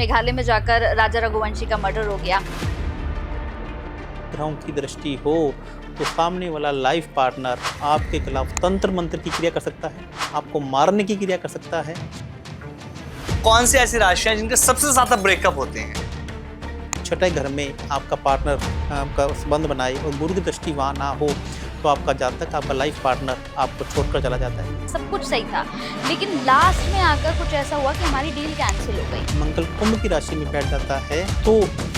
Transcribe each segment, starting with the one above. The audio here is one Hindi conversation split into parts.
मेघालय में जाकर राजा रघुवंशी का मर्डर हो गया। ग्रहों की दृष्टि हो तो सामने वाला लाइफ पार्टनर आपके खिलाफ तंत्र मंत्र की क्रिया कर सकता है, आपको मारने की क्रिया कर सकता है। कौन सी ऐसी राशियां जिनके सबसे ज्यादा ब्रेकअप होते हैं? छठे घर में आपका पार्टनर आपका संबंध बनाए और गुरु की दृष्टि वहाँ ना हो तो आपका जातक, आपका लाइफ पार्टनर आपको छोड़कर चला जाता है। सब कुछ सही था, लेकिन लास्ट में आकर कुछ ऐसा हुआ कि हमारी डील कैंसिल हो गई। मंगल कुंभ की राशि में बैठ जाता है तो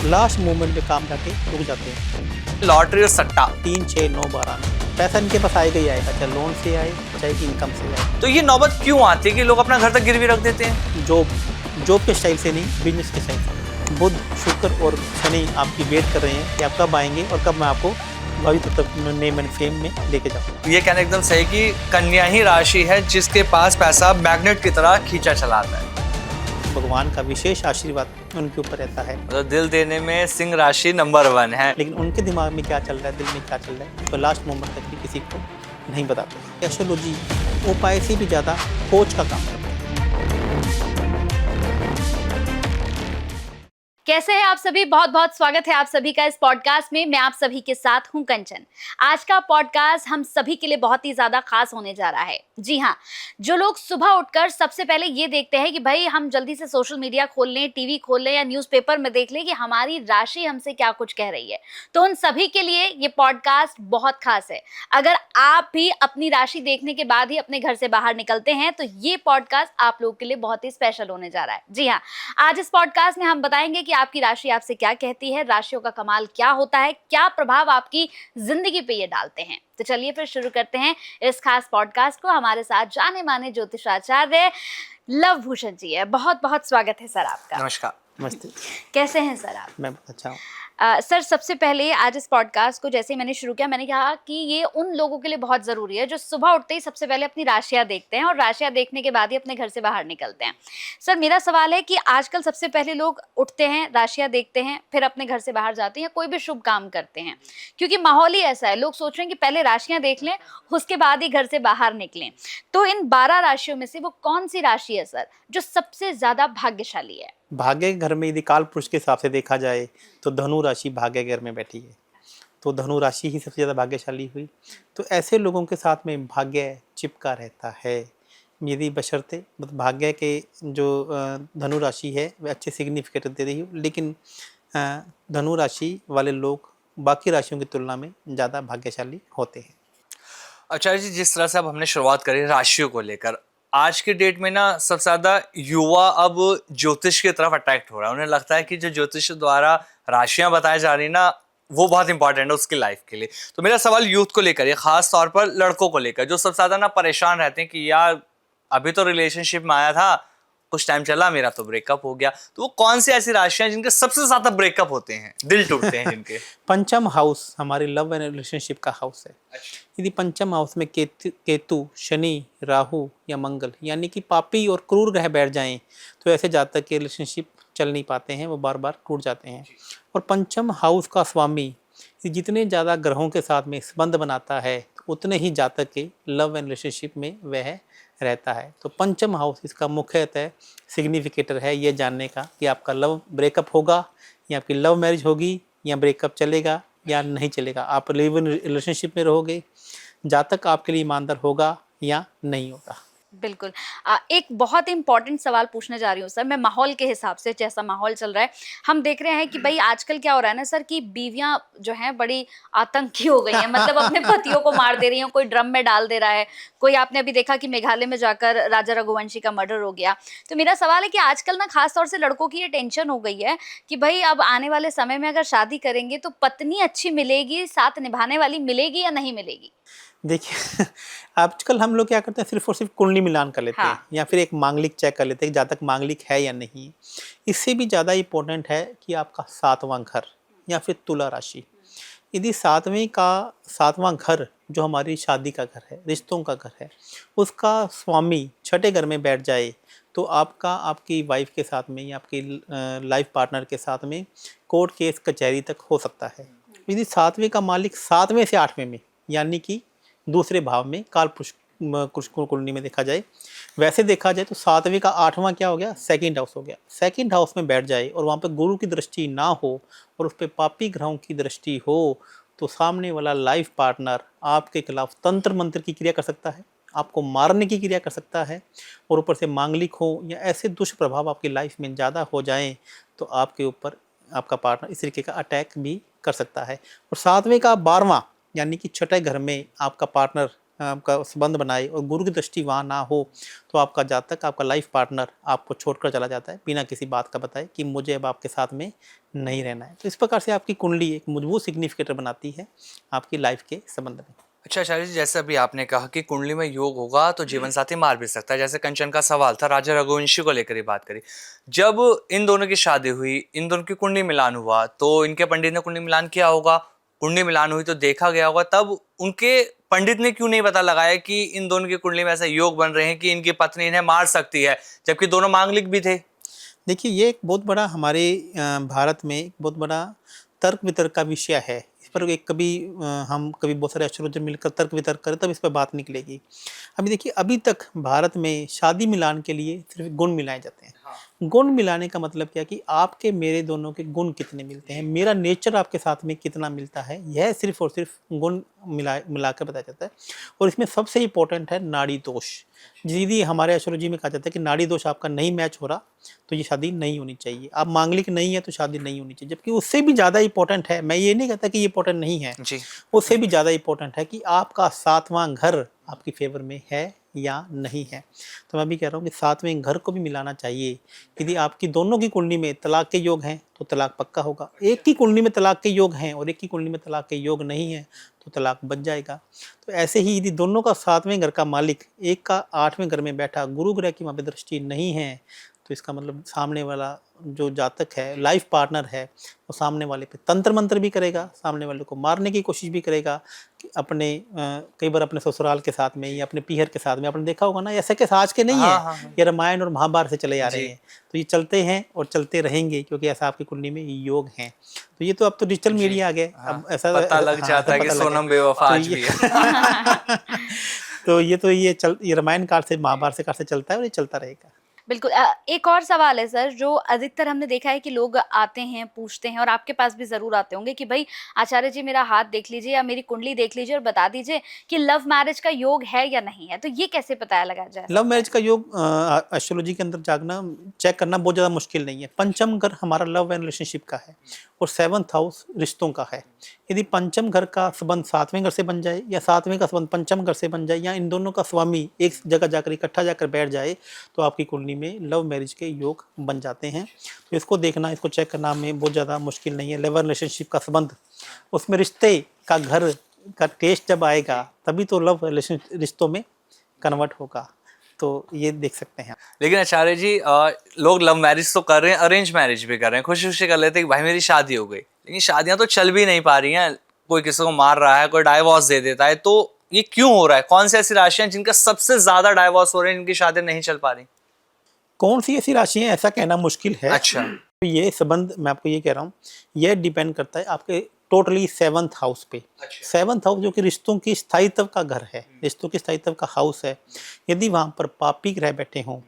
लास्ट मोमेंट में काम जाके रुक जाते हैं। लॉटरी और सट्टा 3, 6, 9, 12 पैसा इनके पास आएगा ही आएगा, चाहे लोन से आए चाहे इनकम से आए। तो ये नौबत क्यों आती है कि लोग अपना घर तक गिरवी रख देते हैं? जॉब के स्टाइल से नहीं, बिजनेस के स्टाइल से। बुध, शुक्र और शनि आपकी वेट कर रहे हैं कि आप कब आएंगे और कब मैं आपको भविष्य तक नेम एंड फेम में लेके जाऊँ। ये कहना एकदम सही कि कन्या ही राशि है जिसके पास पैसा मैग्नेट की तरह खींचा चला आता है। भगवान का विशेष आशीर्वाद उनके ऊपर रहता है। तो दिल देने में सिंह राशि नंबर 1 है। लेकिन उनके दिमाग में क्या चल रहा है, दिल में क्या चल रहा है, तो लास्ट मोमेंट तक भी किसी को नहीं बताते। एस्ट्रोलॉजी उपाय से भी ज़्यादा कोच का काम करता है। कैसे हैं आप सभी? बहुत बहुत स्वागत है आप सभी का इस पॉडकास्ट में। मैं आप सभी के साथ हूं कंचन। आज का पॉडकास्ट हम सभी के लिए बहुत ही ज्यादा खास होने जा रहा है। जी हाँ, जो लोग सुबह उठकर सबसे पहले ये देखते हैं कि भाई हम जल्दी से सोशल मीडिया खोल लें, टीवी खोल लें या न्यूज़पेपर में देख लें कि हमारी राशि हमसे क्या कुछ कह रही है, तो उन सभी के लिए ये पॉडकास्ट बहुत खास है। अगर आप भी अपनी राशि देखने के बाद ही अपने घर से बाहर निकलते हैं तो ये पॉडकास्ट आप लोगों के लिए बहुत ही स्पेशल होने जा रहा है। जी हाँ, आज इस पॉडकास्ट में हम बताएंगे कि आपकी राशि आपसे क्या कहती है, राशियों का कमाल क्या होता है, क्या प्रभाव आपकी जिंदगी पे ये डालते हैं। तो चलिए फिर शुरू करते हैं इस खास पॉडकास्ट को। हमारे साथ जाने माने ज्योतिषाचार्य लव भूषण जी है। बहुत बहुत स्वागत है सर आपका। नमस्कार। नमस्ते। कैसे हैं सर आप? मैं अच्छा हूँ। सर, सबसे पहले आज इस पॉडकास्ट को जैसे ही मैंने शुरू किया, मैंने कहा कि ये उन लोगों के लिए बहुत ज़रूरी है जो सुबह उठते ही सबसे पहले अपनी राशियाँ देखते हैं और राशियाँ देखने के बाद ही अपने घर से बाहर निकलते हैं। सर, मेरा सवाल है कि आजकल सबसे पहले लोग उठते हैं, राशियाँ देखते हैं, फिर अपने घर से बाहर जाते हैं या कोई भी शुभ काम करते हैं, क्योंकि माहौल ही ऐसा है। लोग सोच रहे हैं कि पहले राशियाँ देख लें, उसके बाद ही घर से बाहर निकलें। तो इन 12 राशियों में से वो कौन सी राशि है सर जो सबसे ज़्यादा भाग्यशाली है? भाग्य के घर में यदि काल पुरुष के हिसाब से देखा जाए तो धनु राशि भाग्य के घर में बैठी है, तो धनु राशि ही सबसे ज़्यादा भाग्यशाली हुई। तो ऐसे लोगों के साथ में भाग्य चिपका रहता है। यदि बशर्ते मतलब भाग्य के जो धनु राशि है वह अच्छे सिग्निफिकेट दे रही हो, लेकिन धनु राशि वाले लोग बाकी राशियों की तुलना में ज़्यादा भाग्यशाली होते हैं। अच्छा जी, जिस तरह से अब हमने शुरुआत करी राशियों को लेकर, आज के डेट में ना सबसे ज्यादा युवा अब ज्योतिष की तरफ अट्रैक्ट हो रहा है। उन्हें लगता है कि जो ज्योतिष द्वारा राशियां बताई जा रही ना, वो बहुत इंपॉर्टेंट है उसकी लाइफ के लिए। तो मेरा सवाल यूथ को लेकर है, खास तौर पर लड़कों को लेकर, जो सबसे ज्यादा ना परेशान रहते हैं कि यार अभी तो रिलेशनशिप में आया था, कुछ टाइम चला, मेरा तो ब्रेकअप हो गया। तो वो कौन सी ऐसी राशियां जिनके सबसे ज्यादा ब्रेकअप होते हैं, दिल टूटते हैं जिनके? पंचम हाउस हमारी लव एंड रिलेशनशिप का हाउस है। यदि पंचम हाउस में केतु, शनि, राहु या मंगल यानी कि पापी और क्रूर ग्रह बैठ जाएं तो ऐसे जातक के रिलेशनशिप चल नहीं पाते हैं, वो बार बार टूट जाते हैं। और पंचम हाउस का स्वामी जितने ज़्यादा ग्रहों के साथ में संबंध बनाता है उतने ही जातक के लव एंड रिलेशनशिप में वह रहता है। तो पंचम हाउस इसका मुख्यतः सिग्निफिकेटर है ये जानने का कि आपका लव ब्रेकअप होगा या आपकी लव मैरिज होगी या ब्रेकअप चलेगा या नहीं चलेगा, आप लिव इन रिलेशनशिप में रहोगे, जातक आपके लिए ईमानदार होगा या नहीं होगा। बिल्कुल। एक बहुत इंपॉर्टेंट सवाल पूछने जा रही हूँ सर मैं। माहौल के हिसाब से जैसा माहौल चल रहा है, हम देख रहे हैं कि भाई आजकल क्या हो रहा है ना सर कि बीवियां जो हैं बड़ी आतंकी हो गई हैं। मतलब अपने पतियों को मार दे रही हैं, कोई ड्रम में डाल दे रहा है, कोई आपने अभी देखा कि मेघालय में जाकर राजा रघुवंशी का मर्डर हो गया। तो मेरा सवाल है कि आजकल ना खासतौर से लड़कों की ये टेंशन हो गई है कि भाई अब आने वाले समय में अगर शादी करेंगे तो पत्नी अच्छी मिलेगी, साथ निभाने वाली मिलेगी या नहीं मिलेगी? देखिए आजकल हम लोग क्या करते हैं, सिर्फ और सिर्फ कुंडली मिलान कर लेते हैं या फिर एक मांगलिक चेक कर लेते हैं जातक मांगलिक है या नहीं। इससे भी ज़्यादा इम्पोर्टेंट है कि आपका 7वां घर या फिर तुला राशि। यदि 7वां घर जो हमारी शादी का घर है, रिश्तों का घर है, उसका स्वामी छठे घर में बैठ जाए तो आपका आपकी वाइफ के साथ में या आपकी लाइफ पार्टनर के साथ में कोर्ट केस कचहरी तक हो सकता है। यदि 7वें का मालिक 7वें से 8वें में यानी कि दूसरे भाव में काल पुरुष कुछ कुंडली में देखा जाए। वैसे देखा जाए तो 7वें का 8वां क्या हो गया, सेकंड हाउस हो गया। सेकंड हाउस में बैठ जाए और वहाँ पे गुरु की दृष्टि ना हो और उस पर पापी ग्रहों की दृष्टि हो तो सामने वाला लाइफ पार्टनर आपके खिलाफ तंत्र मंत्र की क्रिया कर सकता है, आपको मारने की क्रिया कर सकता है, और ऊपर से मांगलिक हो या ऐसे दुष्प्रभाव आपकी लाइफ में ज़्यादा हो जाएं तो आपके ऊपर आपका पार्टनर इस तरीके का अटैक भी कर सकता है। और 7वें का 12वां यानी कि छठे घर में आपका पार्टनर आपका संबंध बनाए और गुरु की दृष्टि वहाँ ना हो तो आपका जातक, आपका लाइफ पार्टनर आपको छोड़कर चला जाता है बिना किसी बात का बताए कि मुझे अब आपके साथ में नहीं रहना है। तो इस प्रकार से आपकी कुंडली एक मजबूत सिग्निफिकेटर बनाती है आपकी लाइफ के संबंध में। अच्छा आचार्य जी, जैसे अभी आपने कहा कि कुंडली में योग होगा तो जीवन साथी मार भी सकता है, जैसे कंचन का सवाल था, राजा रघुवंशी को लेकर ही बात करी। जब इन दोनों की शादी हुई, इन दोनों की कुंडली मिलान हुआ तो इनके पंडित ने कुंडली मिलान किया होगा, कुंडली मिलान हुई तो देखा गया होगा, तब उनके पंडित ने क्यों नहीं पता लगाया कि इन दोनों की कुंडली में ऐसा योग बन रहे हैं कि इनकी पत्नी इन्हें मार सकती है, जबकि दोनों मांगलिक भी थे। देखिए ये एक बहुत बड़ा हमारे भारत में एक बहुत बड़ा तर्क वितर्क का विषय है। इस पर एक कभी हम कभी बहुत सारे एस्ट्रोलॉजर मिलकर तर्क वितर्क करें तब इस पर बात निकलेगी। अभी देखिए अभी तक भारत में शादी मिलान के लिए सिर्फ गुण मिलाए जाते हैं। गुण मिलाने का मतलब क्या कि आपके मेरे दोनों के गुण कितने मिलते हैं, मेरा नेचर आपके साथ में कितना मिलता है, यह सिर्फ और सिर्फ गुण मिला कर बताया जाता है। और इसमें सबसे इम्पोर्टेंट है नाड़ी दोष। यदि हमारे एस्ट्रोलॉजी में कहा जाता है कि नाड़ी दोष आपका नहीं मैच हो रहा तो ये शादी नहीं होनी चाहिए, आप मांगलिक नहीं है तो शादी नहीं होनी चाहिए। जबकि उससे भी ज़्यादा इंपॉर्टेंट है, मैं ये नहीं कहता कि ये इंपॉर्टेंट नहीं है जी। उससे भी ज़्यादा इंपॉर्टेंट है कि आपका 7वां घर आपकी फेवर में है या नहीं है। तो मैं भी कह रहा हूँ कि 7वें घर को भी मिलाना चाहिए। यदि आपकी दोनों की कुंडली में तलाक के योग हैं तो तलाक पक्का होगा, एक की कुंडली में तलाक के योग हैं और एक की कुंडली में तलाक के योग नहीं है तो तलाक बच जाएगा। तो ऐसे ही यदि दोनों का 7वें घर का मालिक एक का 8वें घर में बैठा गुरु ग्रह की वहाँ पे दृष्टि नहीं है तो इसका मतलब सामने वाला जो जातक है, लाइफ पार्टनर है, वो सामने वाले पे तंत्र मंत्र भी करेगा, सामने वाले को मारने की कोशिश भी करेगा कि अपने कई बार अपने ससुराल के साथ में या अपने पीहर के साथ में आपने देखा होगा ना, ऐसे के आज के नहीं हाँ, है, हाँ, हाँ। ये रामायण और महाभारत से चले आ रहे जी। हैं। तो ये चलते हैं और चलते रहेंगे क्योंकि ऐसा आपकी कुंडली में योग हैं। तो ये तो अब तो डिजिटल जी। मीडिया आ गए, हाँ, अब ऐसा पता लग हाँ, जाता है ऐसा कि पता लगे। सोनम बेवफा तो आज भी है। ये रामायण काल से महाभारत से काल से चलता है और ये चलता रहेगा। बिल्कुल। एक और सवाल है सर, जो अधिकतर हमने देखा है कि लोग आते हैं, पूछते हैं और आपके पास भी ज़रूर आते होंगे कि भाई आचार्य जी मेरा हाथ देख लीजिए या मेरी कुंडली देख लीजिए और बता दीजिए कि लव मैरिज का योग है या नहीं है। तो ये कैसे पता लगा जा लव सकता मैरिज है? का योग एस्ट्रोलॉजी के अंदर जागना चेक करना बहुत ज़्यादा मुश्किल नहीं है। पंचम घर हमारा लव एंड रिलेशनशिप का है और 7th हाउस रिश्तों का है। यदि पंचम घर का संबंध 7वें घर से बन जाए या 7वें का संबंध पंचम घर से बन जाए या इन दोनों का स्वामी एक जगह जाकर इकट्ठा जाकर बैठ जाए तो आपकी कुंडली में लव मैरिज के योग बन जाते हैं। तो इसको देखना, इसको चेक करना हमें बहुत ज़्यादा मुश्किल नहीं है। लव एंड रिलेशनशिप का संबंध, उसमें रिश्ते का घर का टेस्ट जब आएगा तभी तो लव रिश्तों में कन्वर्ट होगा। तो ये देख सकते हैं। लेकिन आचार्य जी लोग लव मैरिज तो कर रहे हैं, अरेंज मैरिज भी कर रहे हैं, खुशी खुशी कर लेते हैं कि भाई मेरी शादी हो गई, लेकिन शादियां तो चल भी नहीं पा रही हैं, कोई किसी को मार रहा है, कोई डाइवोर्स दे देता है। तो ये क्यों हो रहा है? कौन सी ऐसी राशियां जिनका सबसे ज्यादा डाइवोर्स हो रहे हैं, जिनकी शादी नहीं चल पा रही? कौन सी ऐसी राशि है ऐसा कहना मुश्किल है। अच्छा। तो ये संबंध मैं आपको ये कह रहा हूँ, ये डिपेंड करता है आपके टोटली 7th हाउस पे। 7th हाउस जो कि रिश्तों की स्थायित्व का घर है, रिश्तों की स्थायित्व का हाउस है। यदि वहाँ पर पापी ग्रह बैठे हों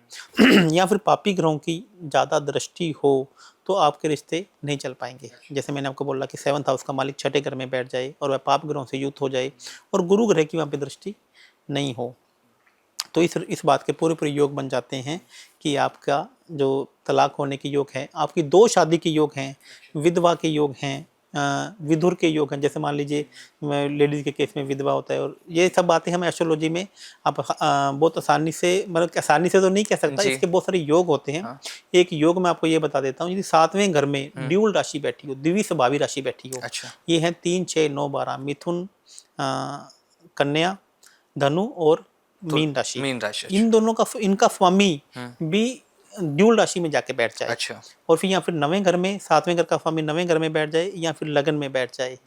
या फिर पापी ग्रहों की ज़्यादा दृष्टि हो तो आपके रिश्ते नहीं चल पाएंगे। जैसे मैंने आपको बोला कि 7th हाउस का मालिक छठे घर में बैठ जाए और वह पाप ग्रहों से युक्त हो जाए और गुरु ग्रह की वहाँ पर दृष्टि नहीं हो तो इस बात के पूरे पूरे योग बन जाते हैं कि आपका जो तलाक होने के योग है, आपकी 2 शादी के योग हैं, विधवा के योग हैं, विधुर के योग हैं। जैसे मान लीजिए लेडीज़ के केस में विधवा होता है और ये सब बातें हम एस्ट्रोलॉजी में आप बहुत आसानी से, मतलब आसानी से तो नहीं कह सकता, इसके बहुत सारे योग होते हैं। हाँ। एक योग मैं आपको ये बता देता हूँ, यदि 7वें घर में ड्यूल राशि बैठी हो, द्विवी स्वभावी राशि बैठी हो। अच्छा। ये हैं 3, 6, 9, 12 मिथुन, कन्या, धनु और मीन राशि। इन दोनों का इनका स्वामी भी ड्यूल राशि में जाके बैठ जाए। अच्छा। और फिर या फिर 9वें घर में, 7वें घर का स्वामी 9वें घर में बैठ जाए या फिर लगन में बैठ जाए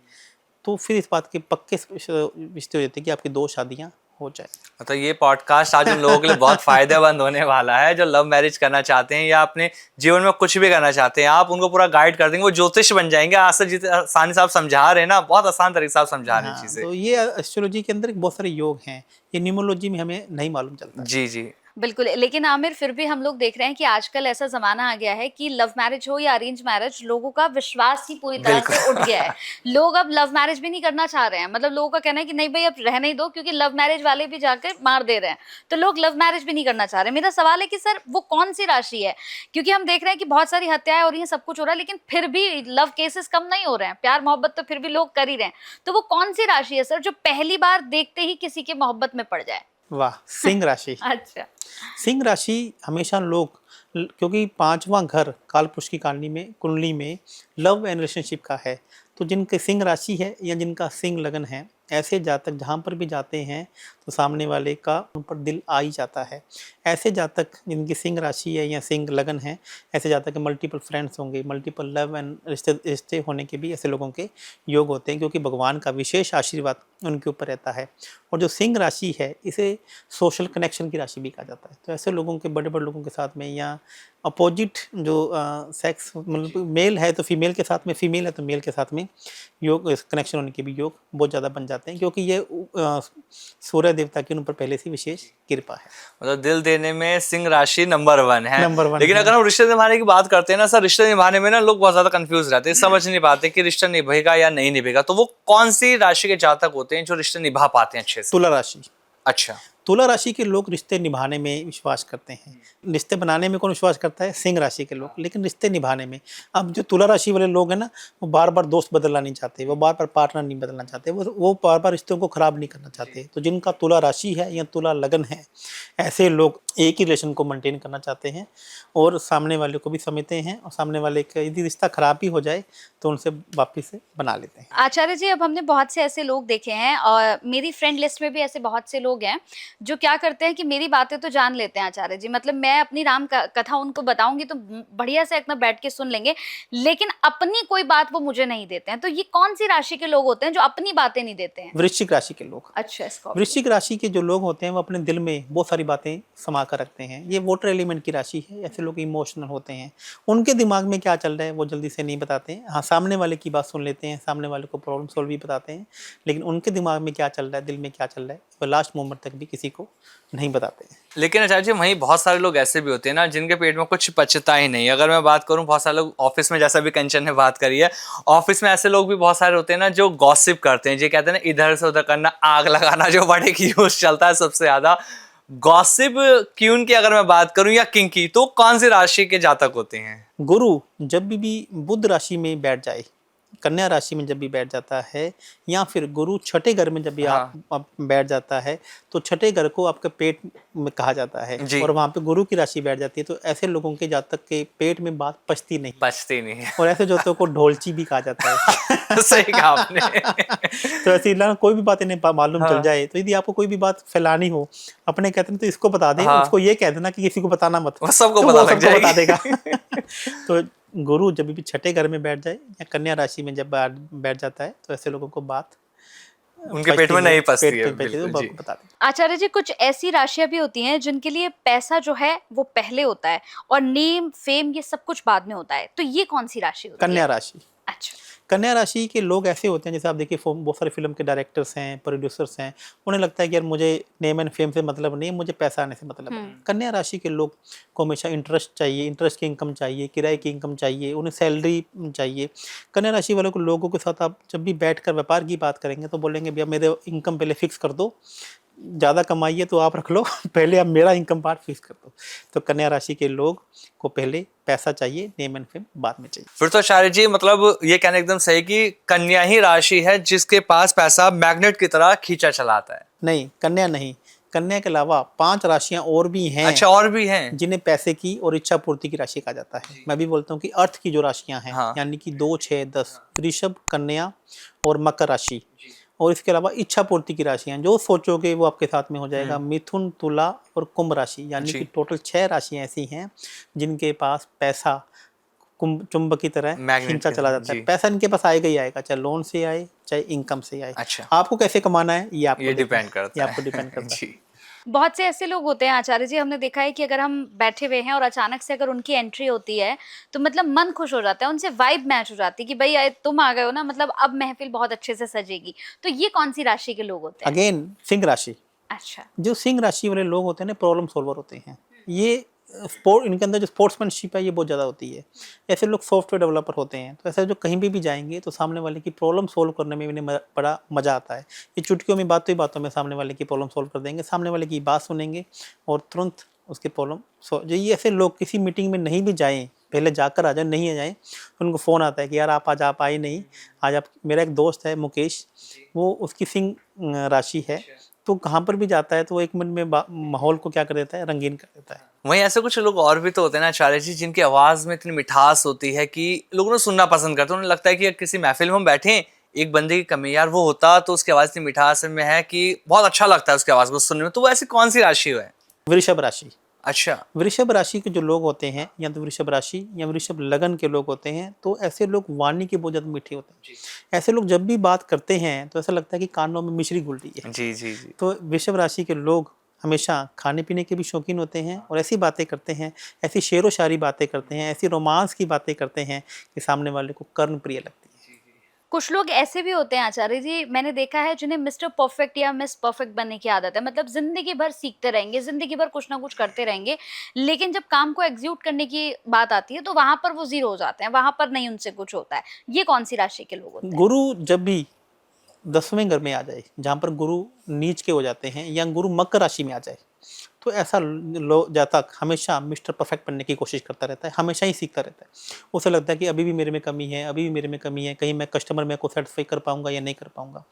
तो फिर इस बात के पक्के रिश्ते हो जाते हैं कि आपकी 2 शादियां हो जाए। मतलब ये पॉडकास्ट आज उन लोगों के लिए बहुत फायदेमंद होने वाला है जो लव मैरिज करना चाहते हैं या अपने जीवन में कुछ भी करना चाहते हैं। आप उनको पूरा गाइड कर देंगे, वो ज्योतिष बन जाएंगे। आज से जितने आसानी से आप समझा रहे हैं ना, बहुत आसान तरीके से आप समझा रहे हैं हाँ, चीजें। तो ये एस्ट्रोलॉजी के अंदर बहुत सारे योग हैं, ये न्यूमरोलॉजी में हमें नहीं मालूम चलता है। जी जी। बिल्कुल, लेकिन आमिर फिर भी हम लोग देख रहे हैं कि आजकल ऐसा ज़माना आ गया है कि लव मैरिज हो या अरेंज मैरिज, लोगों का विश्वास ही पूरी तरह बिल्कुल। से उठ गया है। लोग अब लव मैरिज भी नहीं करना चाह रहे हैं, मतलब लोगों का कहना है कि नहीं भई अब रहने ही दो, क्योंकि लव मैरिज वाले भी जाकर मार दे रहे हैं। तो लोग लव मैरिज भी नहीं करना चाह रहे। मेरा सवाल है कि सर वो कौन-सी राशि है? क्योंकि हम देख रहे हैं कि बहुत सारी हत्याएँ हो रही हैं, सब कुछ हो रहा है, लेकिन फिर भी लव केसेस कम नहीं हो रहे हैं। प्यार-मोहब्बत तो फिर भी लोग कर ही रहे हैं। तो वो कौन-सी राशि है सर जो पहली बार देखते ही किसी की मोहब्बत में पड़ जाए? वाह, सिंह राशि। अच्छा। सिंह राशि हमेशा लोग क्योंकि पांचवा घर कालपुरुष की कुंडली में लव एंड रिलेशनशिप का है, तो जिनके सिंह राशि है या जिनका सिंह लगन है, ऐसे जातक जहाँ पर भी जाते हैं तो सामने वाले का उन पर दिल आ ही जाता है। ऐसे जातक जिनकी सिंह राशि है या सिंह लगन है, ऐसे जातक के मल्टीपल फ्रेंड्स होंगे, मल्टीपल लव एंड रिश्ते होने के भी ऐसे लोगों के योग होते हैं, क्योंकि भगवान का विशेष आशीर्वाद उनके ऊपर रहता है। और जो सिंह राशि है, इसे सोशल कनेक्शन की राशि भी कहा जाता है। तो ऐसे लोगों के बड़े बड़े लोगों के साथ में या अपोजिट जो सेक्स मतलब मेल है तो फीमेल के साथ में, फीमेल है तो मेल के साथ में योग कनेक्शन होने के भी योग बहुत ज़्यादा बन जाते हैं, क्योंकि ये सूर्य देवता की उन पर पहले से विशेष कृपा है। मतलब दिल देने में सिंह राशि नंबर 1 है। नंबर 1 लेकिन है। अगर हम रिश्ते निभाने की बात करते हैं ना सर, रिश्ते निभाने में ना लोग बहुत ज्यादा कंफ्यूज रहते हैं, समझ नहीं पाते कि रिश्ता निभेगा या नहीं निभेगा। तो वो कौन सी राशि के जातक होते हैं जो रिश्ते निभा पाते हैं अच्छे से? तुला राशि। अच्छा। तुला राशि के लोग रिश्ते निभाने में विश्वास करते हैं। रिश्ते बनाने में कौन विश्वास करता है? सिंह राशि के लोग। लेकिन रिश्ते निभाने में, अब जो तुला राशि वाले लोग हैं ना, वो बार बार दोस्त बदलना नहीं चाहते, वो बार बार पार्टनर नहीं बदलना चाहते, वो बार बार रिश्तों को खराब नहीं करना चाहते। तो जिनका तुला राशि है या तुला लगन है, ऐसे लोग एक ही रिलेशन को मेंटेन करना चाहते हैं और सामने वाले को भी समझते हैं, और सामने वाले का यदि रिश्ता खराब भी हो जाए तो उनसे वापिस से बना लेते हैं। आचार्य जी, अब हमने बहुत से ऐसे लोग देखे हैं और मेरी फ्रेंड लिस्ट में भी ऐसे बहुत से लोग हैं जो क्या करते हैं कि मेरी बातें तो जान लेते हैं आचार्य जी, मतलब मैं अपनी राम कथा उनको बताऊंगी तो बढ़िया से एकदम बैठ के सुन लेंगे, लेकिन अपनी कोई बात वो मुझे नहीं देते हैं। तो ये कौन सी राशि के लोग होते हैं जो अपनी बातें नहीं देते हैं? वृश्चिक राशि के लोग। अच्छा, इसको वृश्चिक राशि के जो लोग होते हैं वो अपने दिल में बहुत सारी बातें समा कर रखते हैं। ये वाटर एलिमेंट की राशि है। ऐसे लोग इमोशनल होते हैं, उनके दिमाग में क्या चल रहा है वो जल्दी से नहीं बताते हैं। हाँ, सामने वाले की बात सुन लेते हैं, सामने वाले को प्रॉब्लम सॉल्व भी बताते हैं, लेकिन उनके दिमाग में क्या चल रहा है, दिल में क्या चल रहा है, वो लास्ट मोमेंट तक भी किसी को नहीं बताते हैं। लेकिन आचार्य जी, वहीं बहुत सारे लोग ऐसे भी होते हैं ना जिनके पेट में कुछ पचता ही नहीं। अगर मैं बात करूं, बहुत सारे लोग ऑफिस में, जैसा भी कंचन ने बात करी है, ऑफिस में ऐसे लोग भी बहुत सारे होते हैं ना जो गॉसिप करते हैं, जो कहते हैं ना इधर से उधर करना, आग लगाना, जो बड़े की यूज चलता है सबसे ज्यादा। गॉसिप क्यून की अगर मैं बात करूं या किंग की, तो कौन सी राशि के जातक होते हैं? गुरु जब भी बुध राशि में बैठ जाए, कन्या राशि में जब भी बैठ जाता है, या फिर गुरु छठे घर में जब भी आप बैठ जाता है, तो छठे घर को आपके पेट में कहा जाता है, और वहाँ पे गुरु की राशि बैठ जाती है, तो ऐसे लोगों के जातक के पेट में बात पचती नहीं है। और ऐसे जातकों को ढोलची भी कहा जाता है। सही कहा आपने। तो ऐसे कोई भी बात इन्हें मालूम चल जाए, तो यदि आपको कोई भी बात फैलानी हो, अपने कहते हैं तो इसको बता दे, उसको ये कह देना कि किसी को बताना मत, सबको तो पता वो लग सबको बता जाएगा। देगा। तो गुरु जब भी छठे घर में बैठ जाए या कन्या राशि में जब बैठ जाता है, तो ऐसे लोगों को बात उनके पेट में नहीं पचती है। बिल्कुल जी। बता दें। आचार्य जी, कुछ ऐसी राशियां भी होती हैं जिनके लिए पैसा जो है वो पहले होता है और नेम फेम ये सब कुछ बाद में होता है, तो ये कौन सी राशि होती है? कन्या राशि। अच्छा। कन्या राशि के लोग ऐसे होते हैं, जैसे आप देखिए बहुत सारे फिल्म के डायरेक्टर्स हैं, प्रोड्यूसर्स हैं, उन्हें लगता है कि यार मुझे नेम एंड फेम से मतलब नहीं, मुझे पैसा आने से मतलब है। कन्या राशि के लोग को हमेशा इंटरेस्ट चाहिए, इंटरेस्ट की इनकम चाहिए, किराए की इनकम चाहिए, उन्हें सैलरी चाहिए। कन्या राशि वालों को लोगों के साथ आप जब भी बैठकर व्यापार की बात करेंगे तो बोलेंगे भैया मेरे इनकम पहले फिक्स कर दो, ज़्यादा कमाइए तो आप रख लो, पहले आप मेरा इनकम पार्ट फिक्स कर दो। तो कन्या राशि के लोग को पहले पैसा चाहिए, नेम एंड फेम बाद में चाहिए। फिर तो आचार्य जी, मतलब ये कहना एकदम सही कि कन्या ही राशि है जिसके पास पैसा मैग्नेट की तरह खींचा चलाता है। नहीं, कन्या नहीं, कन्या के अलावा 5 राशियां और भी हैं। अच्छा, और भी हैं जिन्हें पैसे की और इच्छा पूर्ति की राशि कहा जाता है। मैं भी बोलता हूँ कि अर्थ की जो राशियां हैं, यानी कि 2, 6, 10, वृषभ, कन्या और मकर राशि, और इसके अलावा इच्छा पूर्ति की राशियां, जो सोचोगे वो आपके साथ में हो जाएगा। मिथुन, तुला और कुंभ राशि, यानी कि टोटल 6 राशियां ऐसी हैं जिनके पास पैसा चुंबक की तरह मैग्नेट खींचा की चला तरह, जाता है। जी। पैसा इनके पास आएगा ही आएगा, चाहे लोन से आए चाहे इनकम से आए। अच्छा, आपको कैसे कमाना है ये आपको ये देखना डिपेंड है, करता ये है। आपको डिपेंड करता है। जी। बहुत से ऐसे लोग होते हैं आचार्य जी, हमने देखा है कि अगर हम बैठे हुए हैं और अचानक से अगर उनकी एंट्री होती है तो मतलब मन खुश हो जाता है, उनसे वाइब मैच हो जाती है कि भाई तुम आ गए हो ना, मतलब अब महफिल बहुत अच्छे से सजेगी। तो ये कौन सी राशि के लोग होते हैं? अगेन सिंह राशि, अच्छा। जो सिंह राशि वाले लोग होते हैं ना प्रॉब्लम सॉल्वर होते हैं। ये स्पोर्ट, इनके अंदर जो स्पोर्ट्समैनशिप है ये बहुत ज़्यादा होती है। ऐसे लोग सॉफ्टवेयर डेवलपर होते हैं, तो ऐसे जो कहीं भी जाएंगे तो सामने वाले की प्रॉब्लम सॉल्व करने में इन्हें बड़ा मज़ा आता है। ये चुटकियों में बातों ही बातों में सामने वाले की प्रॉब्लम सॉल्व कर देंगे, सामने वाले की बात सुनेंगे और तुरंत उसकी प्रॉब्लम जो ये ऐसे लोग किसी मीटिंग में नहीं भी जाएँ, पहले जाकर आ जाए, नहीं आ जाए तो उनको फ़ोन आता है कि यार आप आज आप आए नहीं, आज आप। मेरा एक दोस्त है मुकेश, वो उसकी सिंह राशि है, तो कहाँ पर भी जाता है तो वो 1 मिनट में माहौल को क्या कर देता है, रंगीन कर देता है। वहीं ऐसे कुछ लोग और भी तो होते हैं ना आचार्य जी, जिनकी आवाज में इतनी मिठास होती है कि लोग उन्हें सुनना पसंद करते हैं। उन्हें लगता है कि किसी महफिल में हम बैठे हैं, एक बंदे की कमी यार वो होता तो उसकी आवाज इतनी मिठास में है कि बहुत अच्छा लगता है उसकी आवाज को सुनने में। तो वो ऐसी कौन सी राशि है? वृषभ राशि। अच्छा। वृषभ राशि के जो लोग होते हैं, या तो वृषभ राशि या वृषभ लगन के लोग होते हैं, तो ऐसे लोग वाणी के बहुत ज़्यादा मीठे होते हैं। ऐसे लोग जब भी बात करते हैं तो ऐसा लगता है कि कानों में मिश्री घुल रही है। जी जी जी। तो वृषभ राशि के लोग हमेशा खाने पीने के भी शौकीन होते हैं और ऐसी बातें करते हैं, ऐसी शेरो शायरी बातें करते हैं, ऐसी रोमांस की बातें करते हैं कि सामने वाले को कर्ण प्रिय लगती है। कुछ लोग ऐसे भी होते हैं आचार्य जी, मैंने देखा है, जिन्हें मिस्टर परफेक्ट या मिस परफेक्ट बनने की आदत है। मतलब जिंदगी भर सीखते रहेंगे, जिंदगी भर कुछ ना कुछ करते रहेंगे, लेकिन जब काम को एग्जीक्यूट करने की बात आती है तो वहां पर वो जीरो हो जाते हैं, वहां पर नहीं उनसे कुछ होता है। ये कौन सी राशि के लोग होते हैं? गुरु जब भी 10वें घर में आ जाए, जहाँ पर गुरु नीच के हो जाते हैं, या गुरु मकर राशि में आ जाए, तो ऐसा जातक हमेशा मिस्टर परफेक्ट बनने की कोशिश करता रहता है, हमेशा ही सीखता रहता है। उसे लगता है कि अभी भी मेरे में कमी है, अभी भी मेरे में कमी है, कहीं मैं कस्टमर में को सेटिस्फाई कर पाऊंगा या नहीं कर पाऊंगा।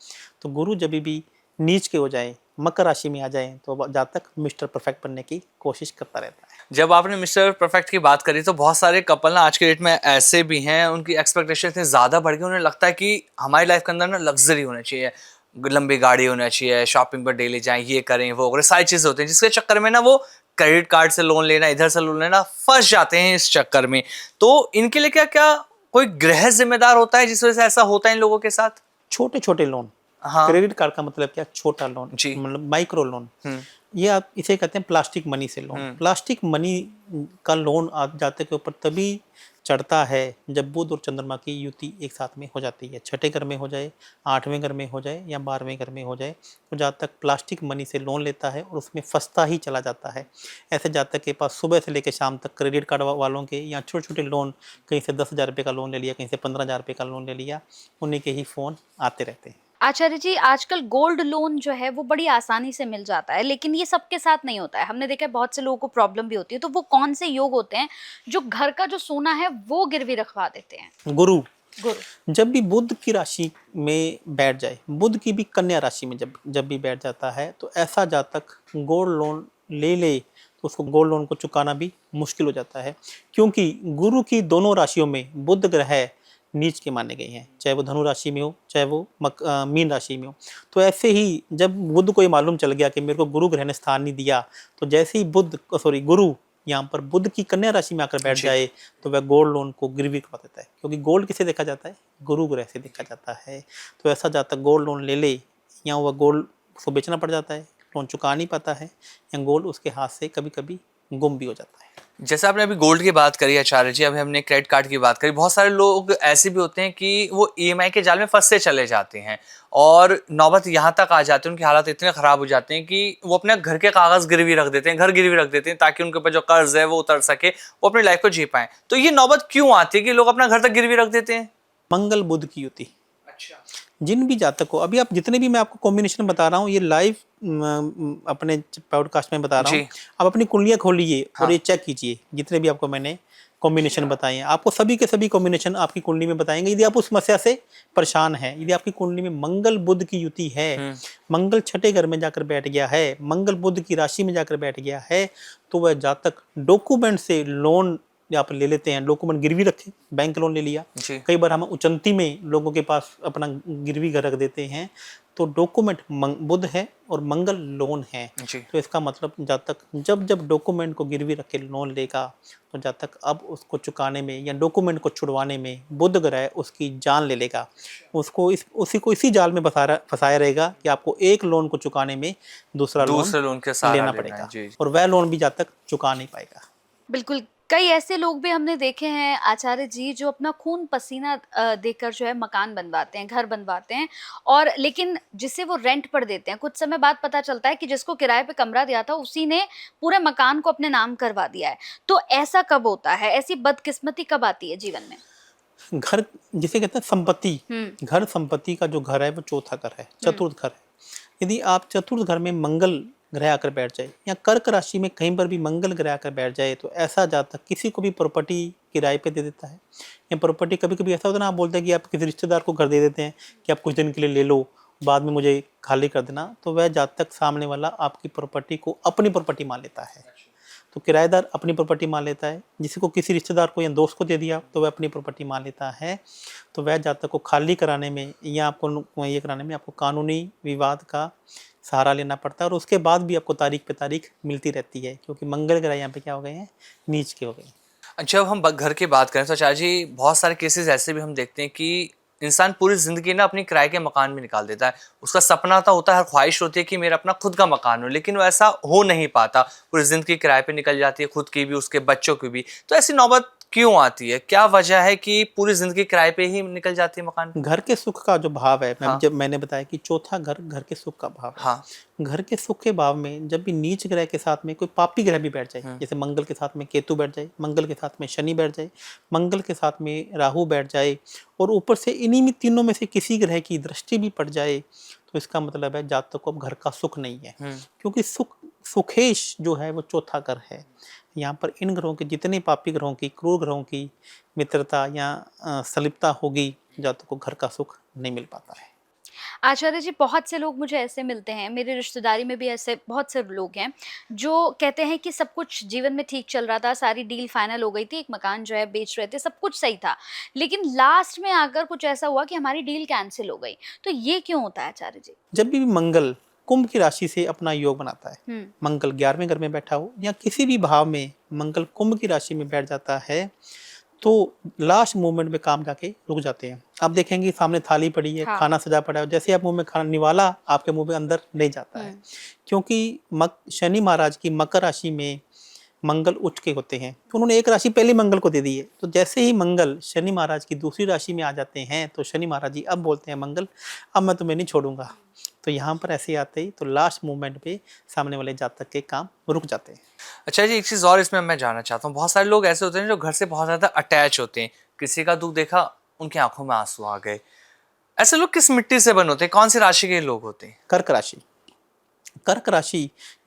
तो गुरु जब भी नीच के हो जाए, मकर राशि में आ जाए, तो जातक मिस्टर परफेक्ट बनने की कोशिश करता रहता है। जब आपने मिस्टर परफेक्ट की बात करी तो बहुत सारे कपल ना आज के डेट में ऐसे भी हैं, उनकी एक्सपेक्टेशन इतनी ज़्यादा बढ़ गई, उन्हें लगता है कि हमारी लाइफ के अंदर ना लग्जरी होना चाहिए, लंबी गाड़ी होना चाहिए, शॉपिंग पर डेली जाएं, ये करें वो करें, सारी चीज़ें होती हैं, जिसके चक्कर में ना वो क्रेडिट कार्ड से लोन लेना, इधर से लोन लेना, फंस जाते हैं इस चक्कर में। तो इनके लिए क्या क्या कोई ग्रह जिम्मेदार होता है जिस वजह से ऐसा होता है इन लोगों के साथ? छोटे छोटे लोन, हाँ। क्रेडिट कार्ड का मतलब क्या, छोटा लोन, जी। मतलब माइक्रो लोन। हम्म। ये आप इसे कहते हैं प्लास्टिक मनी से लोन। प्लास्टिक मनी का लोन आप जातक के ऊपर तभी चढ़ता है जब बुध और चंद्रमा की युति एक साथ में हो जाती है। छठे घर में हो जाए, 8वें घर में हो जाए या 12वें घर में हो जाए, तो जातक प्लास्टिक मनी से लोन लेता है और उसमें फंसता ही चला जाता है। ऐसे जातक के पास सुबह से लेकर शाम तक क्रेडिट कार्ड वालों के या छोटे छोटे लोन, कहीं से 10,000 रुपये का लोन ले लिया, कहीं से 15,000 रुपये का लोन ले लिया, उन्हीं के ही फ़ोन आते रहते हैं। आचार्य जी, आजकल गोल्ड लोन जो है वो बड़ी आसानी से मिल जाता है, लेकिन ये सबके साथ नहीं होता है। हमने देखा है बहुत से लोगों को प्रॉब्लम भी होती है। तो वो कौन से योग होते हैं जो घर का जो सोना है वो गिरवी रखवा देते हैं? गुरु गुरु। जब भी बुध की राशि में बैठ जाए, बुध की भी कन्या राशि में जब भी बैठ जाता है, तो ऐसा जातक गोल्ड लोन ले तो उसको गोल्ड लोन को चुकाना भी मुश्किल हो जाता है, क्योंकि गुरु की दोनों राशियों में बुध ग्रह नीच के माने गए हैं, चाहे वो धनु राशि में हो, चाहे वो मीन राशि में हो। तो ऐसे ही जब बुध को ये मालूम चल गया कि मेरे को गुरु ग्रह ने स्थान नहीं दिया, तो जैसे ही गुरु यहाँ पर बुध की कन्या राशि में आकर बैठ जाए, तो वह गोल्ड लोन को गिरवी करवा देता है, क्योंकि गोल्ड किसे देखा जाता है, गुरु ग्रह से देखा जाता है। तो ऐसा जातक गोल्ड लोन ले या वह गोल्ड उसको बेचना पड़ जाता है, लोन चुका नहीं पाता है, या गोल्ड उसके हाथ से कभी कभी गुम भी हो जाता है। जैसे आपने अभी गोल्ड की बात करी आचार्य जी, अभी हमने क्रेडिट कार्ड की बात करी, बहुत सारे लोग ऐसे भी होते हैं कि वो ईएमआई के जाल में फंसते चले जाते हैं और नौबत यहाँ तक आ जाती है, उनके हालात इतने खराब हो जाते हैं कि वो अपने घर के कागज गिरवी रख देते हैं, घर गिरवी रख देते हैं, ताकि उनके ऊपर जो कर्ज है वो उतर सके, वो अपनी लाइफ को जी पाए। तो ये नौबत क्यों आती है कि लोग अपना घर तक गिरवी रख देते हैं? मंगल बुध की युति। अच्छा। जिन भी जातक को अभी आप जितने भी मैं आपको कॉम्बिनेशन बता रहा हूँ, ये लाइव अपने पॉडकास्ट में बता रहा हूँ, आप अपनी कुंडलियाँ खोलिए और ये चेक कीजिए, जितने भी आपको मैंने कॉम्बिनेशन बताए हैं, आपको सभी के सभी कॉम्बिनेशन आपकी कुंडली में बताएंगे। यदि आप उस समस्या से परेशान हैं, यदि आपकी कुंडली में मंगल बुध की युति है, मंगल छठे घर में जाकर बैठ गया है, मंगल बुध की राशि में जाकर बैठ गया है, तो वह जातक डॉक्यूमेंट से लोन आप ले लेते हैं, डॉक्यूमेंट गिरवी रखे, बैंक लोन ले लिया। कई बार हम उचंती में लोगों के पास अपना गिरवी घर रख देते हैं, तो डॉक्यूमेंट बुध है और मंगल लोन है। जी। तो इसका मतलब जब डॉक्यूमेंट को गिरवी रख के लोन लेगा तो जब तक अब उसको चुकाने में या डॉक्यूमेंट को छुड़वाने में बुध ग्रह उसकी जान ले लेगा, उसको इसी जाल में फंसाया रहेगा कि आपको एक लोन को चुकाने में दूसरे लोन के सहारा लेना लेना है। पड़ेगा जी। और वह लोन भी जब तक चुका नहीं पाएगा। बिल्कुल, कई ऐसे लोग भी हमने देखे हैं आचार्य जी, जो अपना खून पसीना देकर जो है मकान बनवाते हैं, घर बनवाते हैं, और लेकिन जिसे वो रेंट पर देते हैं, कुछ समय बाद पता चलता है कि जिसको किराए पे कमरा दिया था उसी ने पूरे मकान को अपने नाम करवा दिया है। तो ऐसा कब होता है? ऐसी बदकिस्मती कब आती है जीवन में? घर जिसे कहते हैं संपत्ति, घर संपत्ति का जो घर है वो चौथा घर है, चतुर्थ घर है। यदि आप चतुर्थ घर में मंगल ग्रह आकर बैठ जाए या कर्क राशि में कहीं पर भी मंगल ग्रह आकर बैठ जाए तो ऐसा जातक किसी को भी प्रॉपर्टी किराए पे दे देता है। या प्रॉपर्टी कभी कभी ऐसा होता है ना, आप बोलते हैं कि आप किसी रिश्तेदार को घर दे देते हैं कि आप कुछ दिन के लिए ले लो, बाद में मुझे खाली कर देना, तो वह जातक सामने वाला आपकी प्रॉपर्टी को अपनी प्रॉपर्टी मान लेता है। तो किराएदार अपनी प्रॉपर्टी मान लेता है, जिसी को किसी रिश्तेदार को या दोस्त को दे दिया तो वह अपनी प्रॉपर्टी मान लेता है। तो वह जातक को खाली कराने में या आपको ये कराने में आपको कानूनी विवाद का सहारा लेना पड़ता है, और उसके बाद भी आपको तारीख पे तारीख मिलती रहती है, क्योंकि मंगल ग्रह यहाँ पे क्या हो गए हैं, नीच के हो गए हैं। जब हम घर की बात करें तो आचार्य जी, बहुत सारे केसेस ऐसे भी हम देखते हैं कि इंसान पूरी जिंदगी ना अपनी किराए के मकान में निकाल देता है। उसका सपना तो होता है, हर ख्वाहिश होती है कि मेरा अपना खुद का मकान हो, लेकिन वो ऐसा हो नहीं पाता। पूरी जिंदगी किराए पे निकल जाती है, खुद की भी, उसके बच्चों की भी। तो ऐसी नौबत क्यों आती है? क्या वजह है कि पूरी जिंदगी किराए पे ही निकल जाती है मकान? घर के सुख का जो भाव है, हाँ। जब मैंने बताया कि चौथा घर घर के सुख का भाव है। हाँ। घर के सुख के भाव में जब भी नीच ग्रह के साथ में कोई पापी ग्रह भी बैठ जाए, जैसे मंगल के साथ में केतु बैठ जाए, मंगल के साथ में शनि बैठ जाए, मंगल के साथ में राहु बैठ जाए, और ऊपर से इन्हीं में तीनों में से किसी ग्रह की दृष्टि भी पड़ जाए, तो इसका मतलब है जातक को अब घर का सुख नहीं है। क्योंकि सुखेश जो है वो चौथा घर है। यहाँ पर इन ग्रहों के जितने पापी ग्रहों की, क्रूर ग्रहों की मित्रता या सलिप्ता होगी, जातक को घर का सुख नहीं मिल पाता है। आचार्य जी, बहुत से लोग मुझे ऐसे मिलते हैं, मेरे रिश्तेदारी में भी ऐसे बहुत से लोग हैं जो कहते हैं कि सब कुछ जीवन में ठीक चल रहा था, सारी डील फाइनल हो गई थी, एक मकान जो है बेच रहे थे, सब कुछ सही था, लेकिन लास्ट में आकर कुछ ऐसा हुआ कि हमारी डील कैंसिल हो गई। तो ये क्यों होता है आचार्य जी? जब भी मंगल कुंभ की राशि से अपना योग बनाता है, मंगल 11वें घर में बैठा हो या किसी भी भाव में मंगल कुंभ की राशि में बैठ जाता है, तो लास्ट मोमेंट में काम जाके रुक जाते हैं। आप देखेंगे सामने थाली पड़ी है, हाँ। खाना सजा पड़ा है, जैसे आप मुंह में खाना निवाला आपके मुंह में अंदर नहीं जाता है, क्योंकि शनि महाराज की मकर राशि में मंगल उच्च के होते हैं, तो उन्होंने एक राशि पहले मंगल को दे दी है। तो जैसे ही मंगल शनि महाराज की दूसरी राशि में आ जाते हैं तो शनि महाराज जी अब बोलते हैं मंगल, अब मैं तुम्हें नहीं छोड़ूंगा। तो यहाँ पर ऐसे आते ही तो लास्ट मोमेंट पे सामने वाले जातक के काम रुक जाते हैं। अच्छा जी, एक चीज़ और इसमें मैं जानना चाहता हूँ, बहुत सारे लोग ऐसे होते हैं जो घर से बहुत ज़्यादा अटैच होते हैं, किसी का दुख देखा उनकी आंखों में आंसू आ गए। ऐसे लोग किस मिट्टी से बने होते हैं? कौन सी राशि के लोग होते हैं? कर्क राशि। कर्क राशि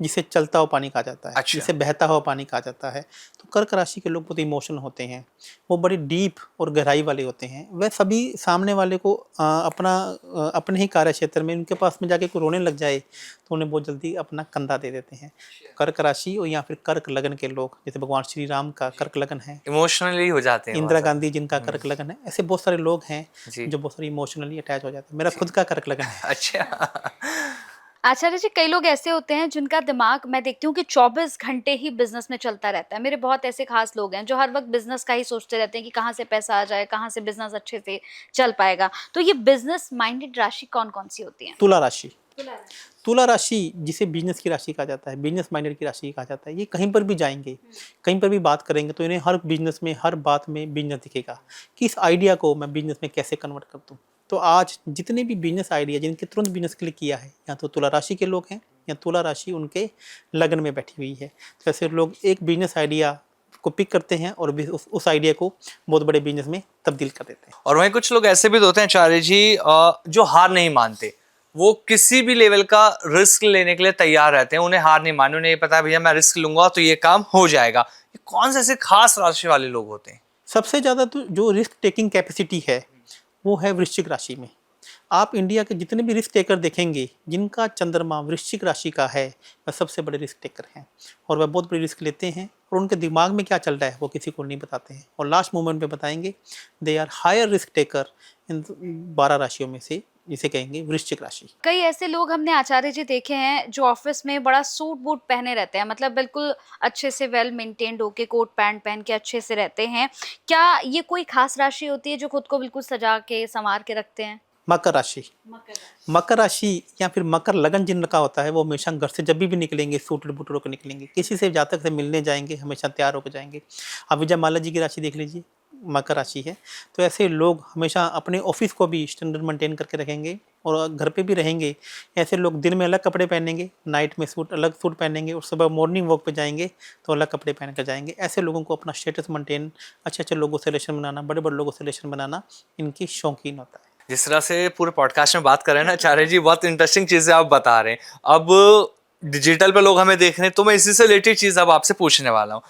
जिसे चलता हुआ पानी कहा जाता है, अच्छा। जिसे बहता हुआ पानी कहा जाता है, तो कर्क राशि के लोग बहुत इमोशनल होते हैं, वो बड़ी डीप और गहराई वाले होते हैं। वह सभी सामने वाले को अपने ही कार्य क्षेत्र में उनके पास में जाके कोई रोने लग जाए तो उन्हें बहुत जल्दी अपना कंधा दे देते हैं। कर्क राशि और या फिर कर्क लगन के लोग, जैसे भगवान श्री राम का कर्क लगन है, इमोशनली हो जाते हैं। इंदिरा गांधी जिनका कर्क लगन है, ऐसे बहुत सारे लोग हैं जी। जो बहुत सारे इमोशनली अटैच हो जाते हैं। मेरा खुद का कर्क लगन है। अच्छा। आचार्य जी, कई लोग ऐसे होते हैं जिनका दिमाग, मैं देखती हूँ कि 24 घंटे ही बिजनेस में चलता रहता है। मेरे बहुत ऐसे खास लोग हैं जो हर वक्त बिजनेस का ही सोचते रहते हैं कि कहाँ से पैसा आ जाए, कहाँ से बिजनेस अच्छे से चल पाएगा। तो ये बिजनेस माइंडेड राशि कौन कौन सी होती है? तुला राशि। तुला राशि जिसे बिजनेस की राशि कहा जाता है, बिजनेस माइंडेड की राशि कहा जाता है। ये कहीं पर भी जाएंगे, कहीं पर भी बात करेंगे तो इन्हें हर बिजनेस में, हर बात में बिजनेस दिखेगा कि इस आइडिया को मैं बिजनेस में कैसे कन्वर्ट कर दूँ। तो आज जितने भी बिजनेस आइडिया जिनके तुरंत बिजनेस के लिए किया है, या तो तुला राशि के लोग हैं या तुला राशि उनके लगन में बैठी हुई है। तो ऐसे लोग एक बिजनेस आइडिया को पिक करते हैं और उस आइडिया को बहुत बड़े बिजनेस में तब्दील कर देते हैं। और वहीं कुछ लोग ऐसे भी होते हैं आचार्य जी, जो हार नहीं मानते, वो किसी भी लेवल का रिस्क लेने के लिए तैयार रहते हैं। उन्हें हार नहीं माननी, उन्हें ये पता है भैया मैं रिस्क लूंगा तो ये काम हो जाएगा। ये कौन से ऐसे खास राशि वाले लोग होते हैं? सबसे ज़्यादा तो जो रिस्क टेकिंग कैपेसिटी है वो है वृश्चिक राशि में। आप इंडिया के जितने भी रिस्क टेकर देखेंगे, जिनका चंद्रमा वृश्चिक राशि का है, वह सबसे बड़े रिस्क टेकर हैं और वह बहुत बड़ी रिस्क लेते हैं। और उनके दिमाग में क्या चल रहा है वो किसी को नहीं बताते हैं, और लास्ट मोमेंट पे बताएंगे। They are higher risk taker in 12 राशियों में से जिसे कहेंगे वृश्चिक राशि। कई ऐसे लोग हमने आचार्य जी देखे हैं जो ऑफिस में बड़ा सूट बूट पहने रहते हैं, मतलब बिल्कुल अच्छे से वेल मेंटेन्ड होके कोट पैंट पहन के अच्छे से रहते हैं। क्या ये कोई खास राशि होती है जो खुद को बिल्कुल सजा के संवार के रखते हैं? मकर राशि। मकर राशि या फिर मकर लगन जिनका होता है वो हमेशा घर से जब भी निकलेंगे सूट बूट होकर निकलेंगे, किसी से जातक से मिलने जाएंगे हमेशा तैयार होकर जाएंगे। अब विजय माल्या जी की राशि देख लीजिए, मकर राशि है। तो ऐसे लोग हमेशा अपने ऑफिस को भी स्टैंडर्ड मेंटेन करके रखेंगे और घर पे भी रहेंगे। ऐसे लोग दिन में अलग कपड़े पहनेंगे, नाइट में सूट अलग सूट पहनेंगे और सुबह मॉर्निंग वॉक पे जाएंगे तो अलग कपड़े पहन कर जाएंगे। ऐसे लोगों को अपना स्टेटस मेंटेन, अच्छे अच्छे लोगों से रिलेशन बनाना, बड़े बड़े लोगों से रिलेशन बनाना इनकी शौकीन होता है। जिस तरह से पूरे पॉडकास्ट में बात कर रहे हैं ना आचार्य जी, बहुत इंटरेस्टिंग चीजें आप बता रहे हैं। अब डिजिटल पे लोग हमें देख रहे हैं, तो मैं इसी से रिलेटेड चीज अब आपसे पूछने वाला हूँ।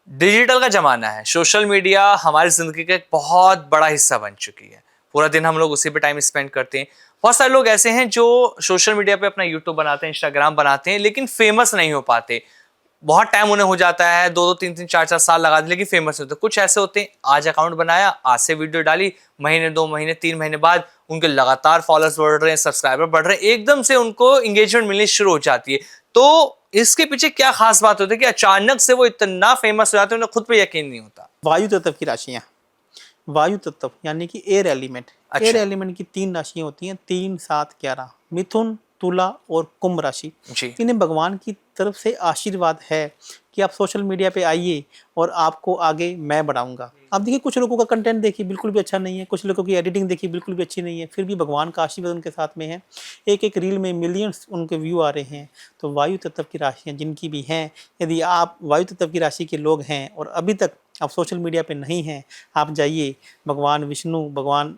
डिजिटल का जमाना है, सोशल मीडिया हमारी जिंदगी का एक बहुत बड़ा हिस्सा बन चुकी है। पूरा दिन हम लोग उसी पे टाइम स्पेंड करते हैं। बहुत सारे लोग ऐसे हैं जो सोशल मीडिया पे अपना यूट्यूब बनाते हैं, इंस्टाग्राम बनाते हैं, लेकिन फेमस नहीं हो पाते। बहुत टाइम उन्हें हो जाता है, 2-2 3-3 4-4 साल लगा दे, लेकिन फेमस होते। कुछ ऐसे होते हैं, आज अकाउंट बनाया, आज से वीडियो डाली, महीने 2 महीने 3 महीने बाद उनके लगातार फॉलोअर्स बढ़ रहे हैं, सब्सक्राइबर बढ़ रहे हैं, एकदम से उनको एंगेजमेंट मिलनी शुरू हो जाती है। तो इसके पीछे क्या खास बात होती है कि अचानक से वो इतना फेमस हो जाते हैं, उन्हें खुद पे यकीन नहीं होता? वायु तत्व की राशियां, वायु तत्व यानी कि एयर एलिमेंट। अच्छा। एयर एलिमेंट की 3 राशियां होती हैं, 3, 7, 11, मिथुन, तुला और कुंभ राशि। जी। इन्हें भगवान की तरफ से आशीर्वाद है कि आप सोशल मीडिया पे आइए और आपको आगे मैं बढ़ाऊंगा। अब देखिए कुछ लोगों का कंटेंट देखिए बिल्कुल भी अच्छा नहीं है, कुछ लोगों की एडिटिंग देखिए बिल्कुल भी अच्छी नहीं है, फिर भी भगवान का आशीर्वाद उनके साथ में है। एक एक रील में मिलियंस उनके व्यू आ रहे हैं। तो वायु तत्व की राशियाँ जिनकी भी हैं, यदि आप वायु तत्व की राशि के लोग हैं और अभी तक आप सोशल मीडिया पे नहीं हैं, आप जाइए। भगवान विष्णु, भगवान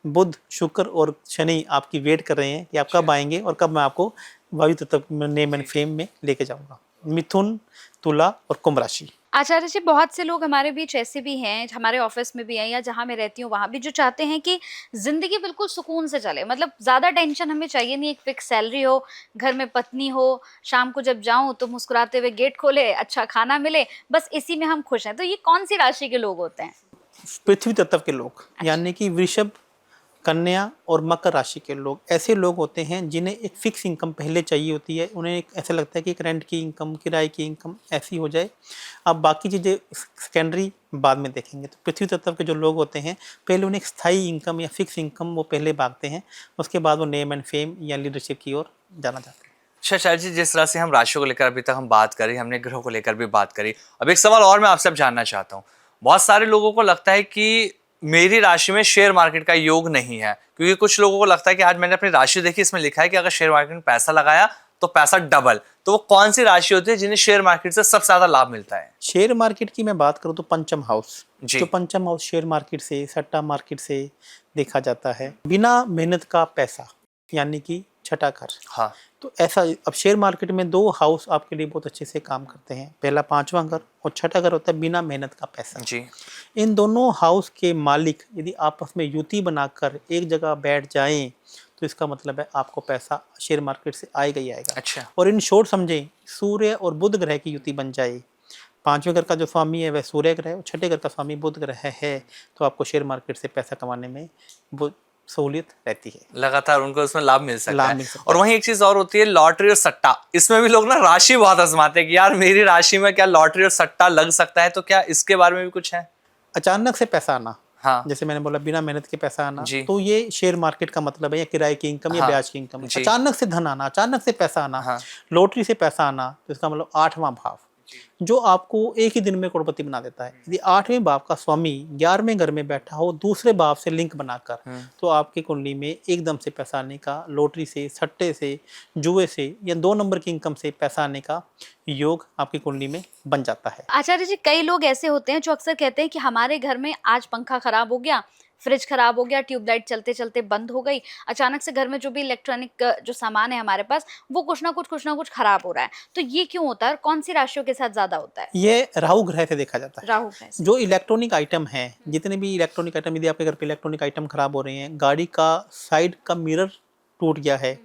बुध, शुक्र और शनि आपकी वेट कर रहे हैं कि आप कब आएंगे और कब मैं आपको वायु तत्व नेम एंड फेम में लेके जाऊंगा। मिथुन, तुला और कुंभ राशि। आचार्य जी, बहुत से लोग हमारे बीच ऐसे भी हैं, हमारे ऑफिस में भी हैं या जहाँ मैं रहती हूँ वहाँ भी, जो चाहते हैं कि जिंदगी बिल्कुल सुकून से चले, मतलब ज्यादा टेंशन हमें चाहिए नहीं, एक फिक्स सैलरी हो, घर में पत्नी हो, शाम को जब जाऊं तो मुस्कुराते हुए गेट खोले, अच्छा खाना मिले, बस इसी में हम खुश हैं। तो ये कौन सी राशि के लोग होते हैं? पृथ्वी तत्व के लोग, यानी कि वृषभ, कन्या और मकर राशि के लोग ऐसे लोग होते हैं जिन्हें एक फिक्स इनकम पहले चाहिए होती है। उन्हें एक ऐसा लगता है कि एक रेंट की इनकम, किराए की इनकम ऐसी हो जाए, अब बाकी चीज़ें सेकेंडरी बाद में देखेंगे। तो पृथ्वी तत्व के जो लोग होते हैं पहले उन्हें एक स्थायी इनकम या फिक्स इनकम वो पहले भागते हैं, उसके बाद वो नेम एंड फेम या लीडरशिप की ओर जाना चाहते हैं। अच्छा शायद जी, जिस तरह से हम राशियों को लेकर अभी तक हम बात करी, हमने ग्रहों को लेकर भी बात करी, अब एक सवाल और मैं आपसे अब जानना चाहता हूँ। बहुत सारे लोगों को लगता है कि मेरी राशि में शेयर मार्केट का योग नहीं है, क्योंकि कुछ लोगों को लगता है कि आज मैंने अपनी राशि देखी, इसमें लिखा है कि अगर शेयर मार्केट में पैसा लगाया तो पैसा डबल। तो वो कौन सी राशि होती है जिन्हें शेयर मार्केट से सबसे ज्यादा लाभ मिलता है? शेयर मार्केट की मैं बात करूं तो पंचम हाउस, जी। जो पंचम हाउस शेयर मार्केट से, सट्टा मार्केट से देखा जाता है। बिना मेहनत का पैसा यानी कि छठा घर। हाँ। तो ऐसा अब शेयर मार्केट में 2 हाउस आपके लिए बहुत अच्छे से काम करते हैं, पहला 5वां घर और छठा घर होता है बिना मेहनत का पैसा। जी। इन दोनों हाउस के मालिक यदि आपस में युति बनाकर एक जगह बैठ जाएं तो इसका मतलब है आपको पैसा शेयर मार्केट से आएगा ही आएगा। अच्छा। और इन शॉर्ट समझें, सूर्य और बुध ग्रह की युति बन जाए, 5वें घर का जो स्वामी है वह सूर्य ग्रह है और छठे घर का स्वामी बुध ग्रह है, तो आपको शेयर मार्केट से पैसा कमाने में बहुत सहूलियत रहती है, लगातार उनको उसमें लाभ मिल सकता लाभ है। मिल सकता और वहीं एक चीज और होती है, लॉटरी और सट्टा। इसमें भी लोग ना राशि बहुत आजमाते हैं कि यार मेरी राशि में क्या लॉटरी और सट्टा लग सकता है, तो क्या इसके बारे में भी कुछ है? अचानक से पैसा आना, हाँ। जैसे मैंने बोला बिना मेहनत के पैसा आना, जी। तो ये शेयर मार्केट का मतलब है, या किराए की इनकम या हाँ। ब्याज की इनकम। जी। अचानक से धन आना, अचानक से पैसा आना, हाँ। लॉटरी से पैसा आना, तो इसका मतलब 8वां भाव जो आपको एक ही दिन में करोड़पति बना देता है। यदि 8वें भाव का स्वामी 11वें घर में बैठा हो दूसरे भाव से लिंक बनाकर, तो आपकी कुंडली में एकदम से पैसा आने का, लॉटरी से, सट्टे से, जुए से या 2 नंबर की इनकम से पैसा आने का योग आपकी कुंडली में बन जाता है। आचार्य जी, कई लोग ऐसे होते हैं जो अक्सर कहते हैं कि हमारे घर में आज पंखा खराब हो गया, फ्रिज खराब हो गया, ट्यूबलाइट चलते चलते बंद हो गई, अचानक से घर में जो भी इलेक्ट्रॉनिक जो सामान है हमारे पास वो कुछ ना कुछ खराब हो रहा है। तो ये क्यों होता है? कौन सी राशियों के साथ ज्यादा होता है? ये राहु ग्रह से देखा जाता है। राहु ग्रह से। जो इलेक्ट्रॉनिक आइटम है, जितने भी इलेक्ट्रॉनिक आइटम, यदि आपके घर पे इलेक्ट्रॉनिक आइटम खराब हो रहे हैं, गाड़ी का साइड का मिरर टूट गया है,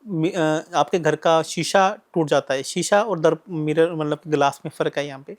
आपके घर का शीशा टूट जाता है, शीशा और दर मिरर मतलब ग्लास में फ़र्क है यहाँ पे,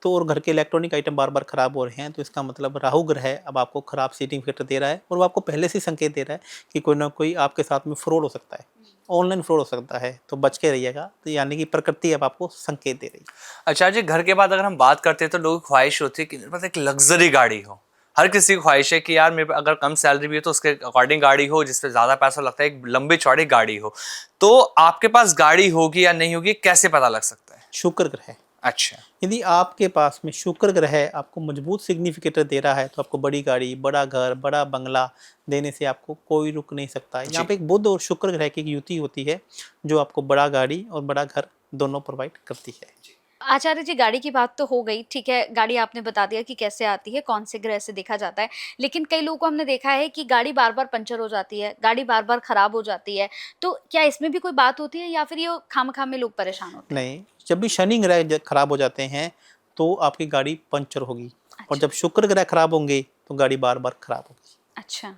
तो और घर के इलेक्ट्रॉनिक आइटम बार-बार ख़राब हो रहे हैं, तो इसका मतलब राहु ग्रह अब आपको ख़राब सीटिंग फैक्टर दे रहा है और वो आपको पहले से ही संकेत दे रहा है कि कोई ना कोई आपके साथ में फ्रॉड हो सकता है, ऑनलाइन फ्रॉड हो सकता है, तो बच के रहिएगा। तो यानी कि प्रकृति अब आपको संकेत दे रही है। अच्छा जी, घर के बाद अगर हम बात करते हैं तो लोगों की ख्वाहिश होती है कि मेरे पास एक लग्जरी गाड़ी हो। हर किसी की ख्वाहिश है कि यार मेरे पास अगर कम सैलरी भी है तो उसके अकॉर्डिंग गाड़ी हो, जिसपे ज़्यादा पैसा लगता है, एक लंबी चौड़ी गाड़ी हो। तो आपके पास गाड़ी होगी या नहीं होगी, कैसे पता लग सकता है? शुक्र ग्रह, अच्छा। यदि आपके पास में शुक्र ग्रह आपको मजबूत सिग्निफिकेटर दे रहा है, तो आपको बड़ी गाड़ी, बड़ा घर, बड़ा बंगला देने से आपको कोई रुक नहीं सकता है। यहाँ जी। पे एक बुध और शुक्र ग्रह की एक युति होती है, जो आपको बड़ा गाड़ी और बड़ा घर दोनों प्रोवाइड करती है। आचार्य जी, गाड़ी की बात तो हो गई, ठीक है, गाड़ी आपने बता दिया कि कैसे आती है, कौन से ग्रह से देखा जाता है, लेकिन कई लोगों को हमने देखा है कि गाड़ी बार-बार पंचर हो जाती है, गाड़ी बार-बार खराब हो जाती है, तो क्या इसमें भी कोई बात होती है या फिर ये खामखा में लोग परेशान होते हैं? नहीं, जब भी शनि ग्रह खराब हो जाते हैं, तो आपकी गाड़ी पंचर होगी, और अच्छा। जब शुक्र ग्रह खराब होंगे, तो गाड़ी बार-बार खराब होगी। अच्छा।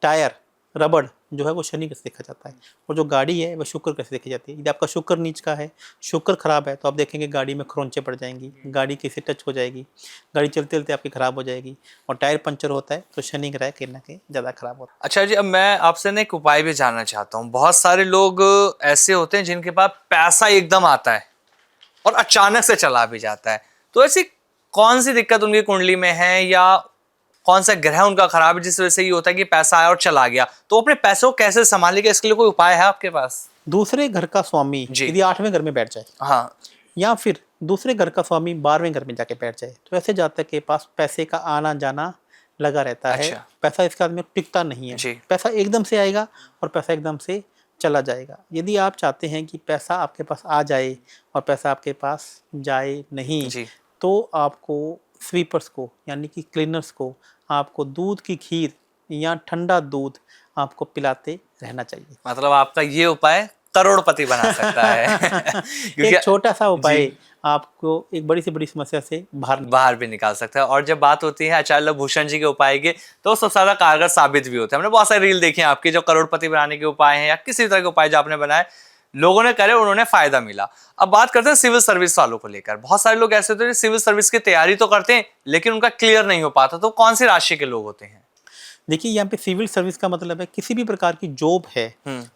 टायर, रबड़ जो है वो शनि ग्रह से देखा जाता है, और जो गाड़ी है वो शुक्र ग्रह से देखी जाती है। यदि आपका शुक्र नीच का है, शुक्र खराब है, तो आप देखेंगे गाड़ी में खरोंचे पड़ जाएंगी, गाड़ी किसी टच हो जाएगी, गाड़ी चलते-चलते आपकी खराब हो जाएगी, और टायर पंचर होता है तो शनि ग्रह कहीं न कहीं ज़्यादा खराब होता है। अच्छा जी, अब मैं आपसे ना एक उपाय भी जानना चाहता हूँ। बहुत सारे लोग ऐसे होते हैं जिनके पास पैसा एकदम आता है और अचानक से चला भी जाता है। तो ऐसी कौन सी दिक्कत उनकी कुंडली में है या कौन सा ग्रह उनका खराब है जिस वजह से ये होता है कि पैसा आया और चला गया? तो अपने पैसों को कैसे संभालेगा, इसके लिए कोई उपाय है आपके पास? दूसरे घर का स्वामी जी। यदि 8वें घर में बैठ जाए, हाँ। या फिर दूसरे घर का स्वामी 12वें घर में जाके बैठ जाए, तो ऐसे जातक के पास पैसे का आना जाना लगा रहता है। अच्छा। पैसा इसके हाथ में टिकता नहीं है। जी। पैसा एकदम से आएगा और पैसा एकदम से चला जाएगा। यदि आप चाहते हैं कि पैसा आपके पास आ जाए और पैसा आपके पास जाए नहीं, जी। तो आपको स्वीपर्स को यानी कि क्लीनर्स को आपको दूध की खीर या ठंडा दूध आपको पिलाते रहना चाहिए। मतलब आपका ये उपाय करोड़पति बना सकता है। क्योंकि एक छोटा सा उपाय जी। आपको एक बड़ी से बड़ी समस्या से बाहर भी निकाल सकता है। और जब बात होती है आचार्य भूषण जी के उपाय की, तो सबसे ज्यादा कारगर साबित भी होते हैं। हमने बहुत सारे रील देखे हैं आपके, जो करोड़पति बनाने के उपाय हैं या किसी तरह के उपाय जो आपने बनाए, लोगों ने करे, उन्होंने फायदा मिला। अब बात करते हैं सिविल सर्विस वालों को लेकर। बहुत सारे लोग ऐसे होते हैं जो सिविल सर्विस की तैयारी तो करते हैं लेकिन उनका क्लियर नहीं हो पाता। तो कौन सी राशि के लोग होते हैं? देखिए, यहाँ पे सिविल सर्विस का मतलब है किसी भी प्रकार की जॉब है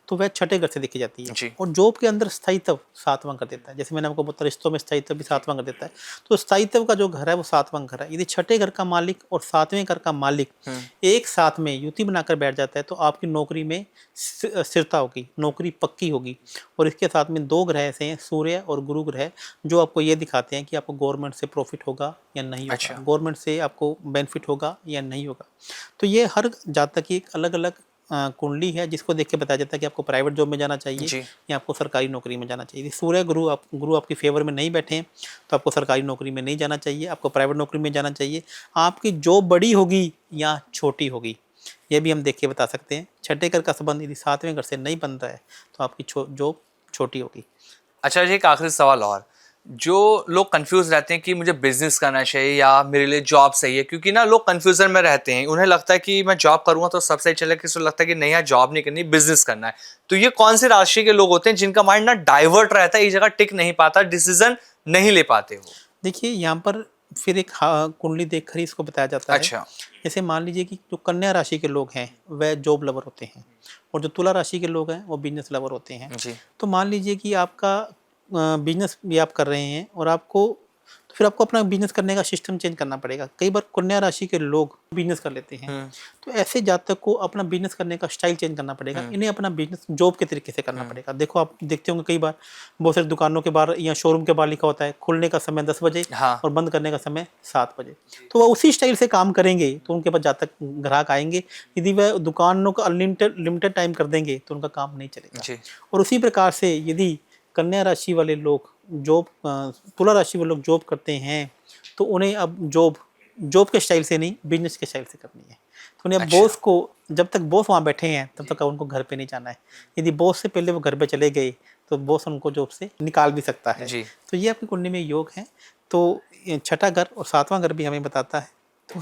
तो वह छठे घर से देखी जाती है। जी। और जॉब के अंदर स्थायित्व 7वां कर देता है। जैसे मैंने आपको बताया, रिश्तों में स्थायित्व भी 7वां कर देता है। तो स्थायित्व का जो घर है वो 7वां घर है। यदि छठे घर का मालिक और 7वें घर का मालिक एक साथ में युति बनाकर बैठ जाता है, तो आपकी नौकरी में स्थिरता होगी, नौकरी पक्की होगी। और इसके साथ में 2 ग्रह ऐसे हैं, सूर्य और गुरु ग्रह, जो आपको ये दिखाते हैं कि आपको गवर्नमेंट से प्रॉफिट होगा या नहीं होगा। अच्छा। गवर्नमेंट से आपको बेनिफिट होगा या नहीं होगा। तो ये हर जातक की एक अलग अलग कुंडली है, जिसको देख के बताया जाता है कि आपको प्राइवेट जॉब में जाना चाहिए जी। या आपको सरकारी नौकरी में जाना चाहिए। यदि सूर्य गुरु आपकी फेवर में नहीं बैठे हैं, तो आपको सरकारी नौकरी में नहीं जाना चाहिए, आपको प्राइवेट नौकरी में जाना चाहिए। आपकी जॉब बड़ी होगी या छोटी होगी, ये भी हम देख के बता सकते हैं। छठे घर का संबंध यदि 7वें घर से नहीं बन रहा है, तो आपकी जॉब छोटी होगी। अच्छा जी, एक आखिरी सवाल और। जो लोग कंफ्यूज रहते हैं कि मुझे बिजनेस करना चाहिए या मेरे लिए जॉब सही है, क्योंकि ना लोग कंफ्यूजन में रहते हैं। उन्हें लगता है कि मैं जॉब करूंगा तो सब सही चलेगा, किसी को लगता है कि नहीं यार जॉब नहीं करनी, बिजनेस करना है। तो ये कौन से राशि के लोग होते हैं जिनका माइंड ना डाइवर्ट रहता है, एक जगह टिक नहीं पाता, डिसीजन नहीं ले पाते हो? देखिए, यहाँ पर फिर एक कुंडली देखकर ही इसको बताया जाता है। अच्छा। जैसे मान लीजिए कि जो कन्या राशि के लोग हैं वह जॉब लवर होते हैं, और जो तुला राशि के लोग हैं वो बिजनेस लवर होते हैं। जी। तो मान लीजिए कि आपका बिजनेस भी आप कर रहे हैं, और आपको तो फिर आपको अपना बिजनेस करने का सिस्टम चेंज करना पड़ेगा। कई बार कन्या राशि के लोग बिजनेस कर लेते हैं, तो ऐसे जातक को अपना बिजनेस करने का स्टाइल चेंज करना पड़ेगा। इन्हें अपना बिजनेस जॉब के तरीके से करना पड़ेगा। देखो, आप देखते होंगे कई बार बहुत सारी दुकानों के बाहर या शोरूम के बाहर लिखा होता है खुलने का समय 10 बजे हाँ। और बंद करने का समय 7 बजे। तो वह उसी स्टाइल से काम करेंगे तो उनके पास जातक ग्राहक आएंगे। यदि वह दुकानों का लिमिटेड टाइम कर देंगे तो उनका काम नहीं चलेगा। जी। और उसी प्रकार से यदि कन्या राशि वाले लोग जॉब, तुला राशि वाले लोग जॉब करते हैं, तो उन्हें अब जॉब के स्टाइल से नहीं, बिजनेस के स्टाइल से करनी है। तो उन्हें अब अच्छा। बॉस को, जब तक बॉस वहाँ बैठे हैं तब तक उनको घर पे नहीं जाना है। यदि बॉस से पहले वो घर पे चले गए तो बॉस उनको जॉब से निकाल भी सकता है। जी। तो ये आपकी कुंडली में योग है। तो छठा घर और 7वां घर भी हमें बताता है। तो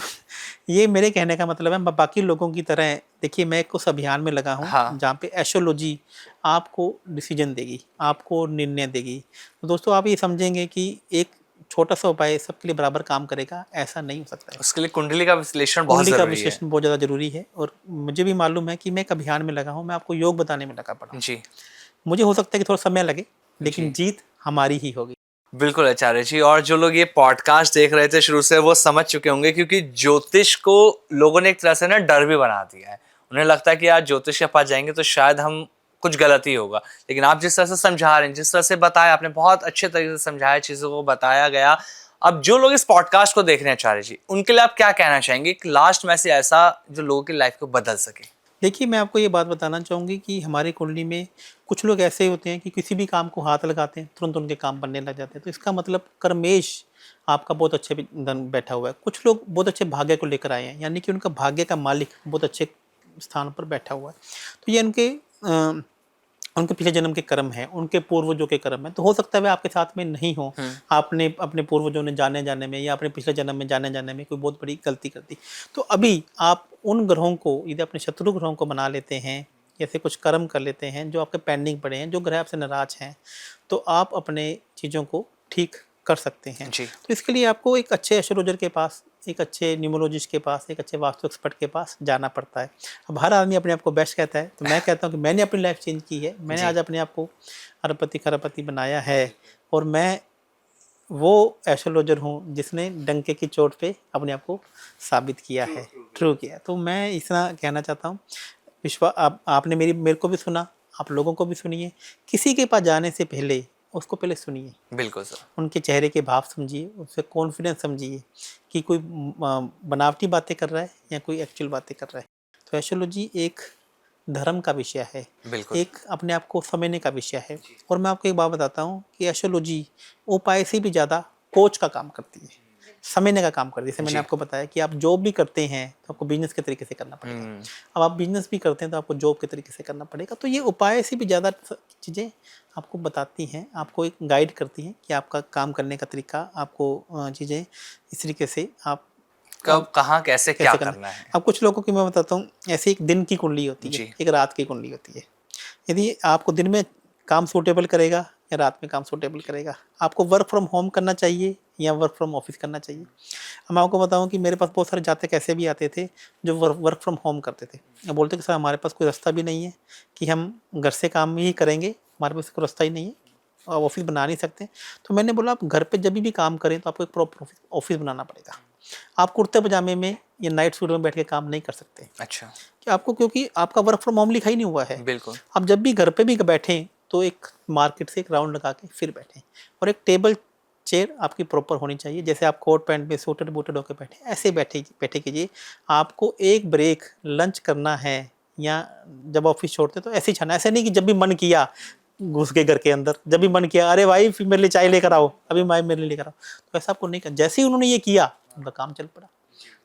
ये मेरे कहने का मतलब है, बाकी लोगों की तरह देखिए मैं उस अभियान में लगा हूँ हाँ। जहाँ पे एस्ट्रोलॉजी आपको डिसीजन देगी, आपको निर्णय देगी। तो दोस्तों आप ये समझेंगे कि एक छोटा सा उपाय सबके लिए बराबर काम करेगा, ऐसा नहीं हो सकता है। उसके लिए कुंडली का विश्लेषण बहुत कुंडली का जरूरी है। विश्लेषण बहुत ज़्यादा ज़रूरी है और मुझे भी मालूम है कि मैं एक अभियान में लगा हूँ, मैं आपको योग बताने में लगा पड़ा हूँ। जी मुझे हो सकता है कि थोड़ा समय लगे, लेकिन जी। जीत हमारी ही होगी। बिल्कुल आचार्य जी, और जो लोग ये पॉडकास्ट देख रहे थे शुरू से वो समझ चुके होंगे, क्योंकि ज्योतिष को लोगों ने एक तरह से ना डर भी बना दिया है। उन्हें लगता है कि यार ज्योतिष के पास जाएंगे तो शायद हम कुछ गलत ही होगा, लेकिन आप जिस तरह से समझा रहे हैं, जिस तरह से बताया आपने, बहुत अच्छे तरीके से समझाया, चीजों को बताया गया। अब जो लोग इस पॉडकास्ट को देख रहे हैं आचार्य जी, उनके लिए आप क्या कहना चाहेंगे, एक लास्ट मैसेज ऐसा जो लोगों की लाइफ को बदल सके? देखिए, मैं आपको ये बात बताना चाहूँगी कि हमारी कुंडली में कुछ लोग ऐसे होते हैं कि किसी भी काम को हाथ लगाते हैं, तुरंत उनके काम बनने लग जाते हैं। तो इसका मतलब कर्मेश आपका बहुत अच्छे धन बैठा हुआ है। कुछ लोग बहुत अच्छे भाग्य को लेकर आए हैं, यानी कि उनका भाग्य का मालिक बहुत अच्छे स्थान पर बैठा हुआ है। तो ये उनके पिछले जन्म के कर्म हैं, उनके पूर्वजों के कर्म हैं। तो हो सकता है वे आपके साथ में नहीं हों। आपने अपने पूर्वजों ने जाने-जाने में या अपने पिछले जन्म में जाने-जाने में कोई बहुत बड़ी गलती कर दी। तो अभी आप उन ग्रहों को, यदि अपने शत्रु ग्रहों को बना लेते हैं, ऐसे कुछ कर्म कर लेते हैं जो आपके पेंडिंग पड़े हैं, जो ग्रह आपसे नाराज़ हैं, तो आप अपने चीज़ों को ठीक कर सकते हैं। जी तो इसके लिए आपको एक अच्छे एस्ट्रोलॉजर के पास, एक अच्छे न्यूमरोलॉजिस्ट के पास, एक अच्छे वास्तु एक्सपर्ट के पास जाना पड़ता है। अब हर आदमी अपने आप को बेस्ट कहता है, तो मैं कहता हूँ कि मैंने अपनी लाइफ चेंज की है। मैंने जी आज अपने आप को अरबपति खरबपति बनाया है और मैं वो एस्ट्रोलॉजर हूँ जिसने डंके की चोट पे अपने आप को साबित किया है, ट्रू किया है। तो मैं इतना कहना चाहता हूँ, आपने मेरे को भी सुना, आप लोगों को भी सुनिए। किसी के पास जाने से पहले उसको पहले सुनिए, बिल्कुल सर। उनके चेहरे के भाव समझिए, उससे कॉन्फिडेंस समझिए कि कोई बनावटी बातें कर रहा है या कोई एक्चुअल बातें कर रहा है। तो एस्ट्रोलॉजी एक धर्म का विषय है, बिल्कुल एक अपने आप को समझने का विषय है। और मैं आपको एक बात बताता हूँ कि एस्ट्रोलॉजी उपाय से भी ज़्यादा कोच का काम करती है, समझने का काम करती है। जैसे मैंने जी। आपको बताया कि आप जॉब भी करते हैं तो आपको बिजनेस के तरीके से करना पड़ेगा। अब आप बिजनेस भी करते हैं तो आपको जॉब के तरीके से करना पड़ेगा। तो ये उपाय से भी ज़्यादा चीज़ें आपको बताती हैं, आपको एक गाइड करती हैं कि आपका काम करने का तरीका, आपको चीज़ें इस तरीके से आप कब कहाँ कैसे क्या कैसे करना करना है। अब कुछ लोगों की मैं बताता हूँ, ऐसे एक दिन की कुंडली होती है, जी एक रात की कुंडली होती है। यदि आपको दिन में काम सूटेबल करेगा या रात में काम सूटेबल करेगा, आपको वर्क फ्रॉम होम करना चाहिए या वर्क फ्रॉम ऑफिस करना चाहिए। अब मैं आपको बताऊं कि मेरे पास बहुत सारे जातक ऐसे भी आते थे जो वर्क फ्रॉम होम करते थे। अब बोलते कि सर हमारे पास कोई रास्ता भी नहीं है कि हम घर से काम ही करेंगे, हमारे पास कोई रास्ता ही नहीं है, आप ऑफिस बना नहीं सकते। तो मैंने बोला आप घर पे जब भी काम करें तो आपको एक प्रॉपर ऑफिस बनाना पड़ेगा। आप कुर्ते पजामे में या नाइट सूट में बैठ के काम नहीं कर सकते अच्छा कि आपको, क्योंकि आपका वर्क फ्रॉम होम लिखा ही नहीं हुआ है। बिल्कुल आप जब भी घर पे भी बैठें तो एक मार्केट से एक राउंड लगा के फिर बैठें, और एक टेबल चेयर आपकी प्रॉपर होनी चाहिए। जैसे आप कोट पैंट में सूटेड बूटेड होकर बैठे, ऐसे बैठे कीजिए। आपको एक ब्रेक लंच करना है या जब ऑफिस छोड़ते तो ऐसे ही छाना, ऐसे नहीं कि जब भी मन किया घुस गए घर के अंदर, जब भी मन किया अरे भाई फिर मेरे लिए चाय लेकर आओ, अभी भाई मेरे लिए लेकर आओ, तो ऐसा आपको नहीं करना। जैसे ही उन्होंने ये किया उनका काम चल पड़ा।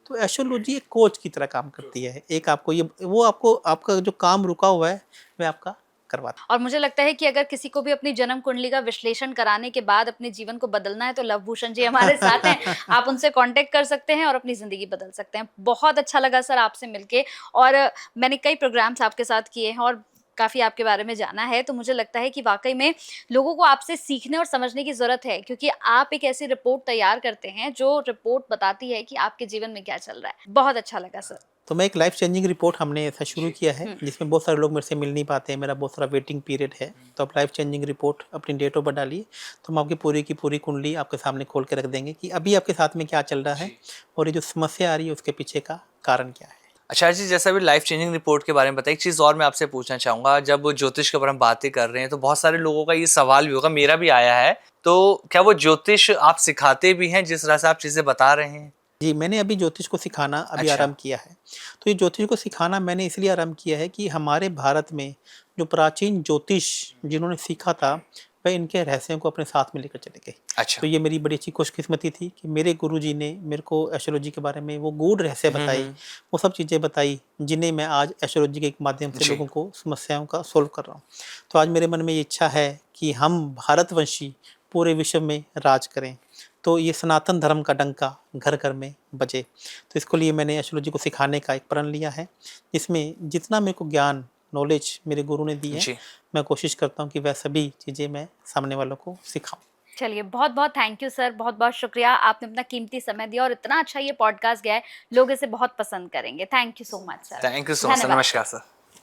तो एस्ट्रोलॉजी एक कोच की तरह काम करती है, एक आपको ये वो आपको आपका जो काम रुका हुआ है वह आपका करवाता है। और मुझे लगता है कि अगर किसी को भी अपनी जन्म कुंडली का विश्लेषण कराने के बाद अपने जीवन को बदलना है तो लव भूषण जी हमारे साथ हैं। आप उनसे कांटेक्ट कर सकते हैं और अपनी जिंदगी बदल सकते हैं। बहुत अच्छा लगा सर आपसे मिलके, और मैंने कई प्रोग्राम्स आपके साथ किए हैं और काफी आपके बारे में जाना है। तो मुझे लगता है कि वाकई में लोगों को आपसे सीखने और समझने की जरूरत है, क्योंकि आप एक ऐसी रिपोर्ट तैयार करते हैं जो रिपोर्ट बताती है कि आपके जीवन में क्या चल रहा है। बहुत अच्छा लगा सर। तो मैं एक लाइफ चेंजिंग रिपोर्ट हमने ऐसा शुरू किया है जिसमें बहुत सारे लोग मेरे से मिल नहीं पाते हैं, मेरा बहुत सारा वेटिंग पीरियड है। तो आप लाइफ चेंजिंग रिपोर्ट अपनी डेट ऑफ बर्थ डालिए, तो हम आपकी पूरी की पूरी कुंडली आपके सामने खोल के रख देंगे कि अभी आपके साथ में क्या चल रहा है और ये जो समस्या आ रही है उसके पीछे का कारण क्या है। अच्छा जी, जैसा भी लाइफ चेंजिंग रिपोर्ट के बारे में बताइए, एक चीज़ और मैं आपसे पूछना चाहूँगा। जब ज्योतिष के ऊपर हम बातें कर रहे हैं तो बहुत सारे लोगों का ये सवाल भी होगा, मेरा भी आया है, तो क्या वो ज्योतिष आप सिखाते भी हैं जिस तरह से आप चीज़ें बता रहे हैं? जी, मैंने अभी ज्योतिष को सिखाना अभी अच्छा। आरंभ किया है। तो ये ज्योतिष को सिखाना मैंने इसलिए आरंभ किया है कि हमारे भारत में जो प्राचीन ज्योतिष जिन्होंने सीखा था, वह इनके रहस्यों को अपने साथ में लेकर चले गए। अच्छा। तो ये मेरी बड़ी अच्छी खुशकिस्मती थी कि मेरे गुरुजी ने मेरे को एस्ट्रोलॉजी के बारे में वो गूढ़ रहस्य बताई, वो सब चीज़ें बताई जिन्हें मैं आज एस्ट्रोलॉजी के माध्यम से जी। लोगों को समस्याओं का सोल्व कर रहा हूँ। तो आज मेरे मन में ये इच्छा है कि हम भारतवंशी पूरे विश्व में राज करें, तो ये सनातन धर्म का डंका घर घर में बजे। तो इसको लिए मैंने एस्ट्रोलॉजी को सिखाने का एक प्रण लिया है, जिसमें जितना मेरे को ज्ञान नॉलेज मेरे गुरु ने दी है, जी मैं कोशिश करता हूँ कि वह सभी चीज़ें मैं सामने वालों को सिखाऊं। चलिए, बहुत बहुत थैंक यू सर, बहुत बहुत शुक्रिया, आपने अपना कीमती समय दिया और इतना अच्छा ये पॉडकास्ट गया है, लोग इसे बहुत पसंद करेंगे। Thank you so much sir. Thank you so much sir, धन्यवाद। नमस्कार सर।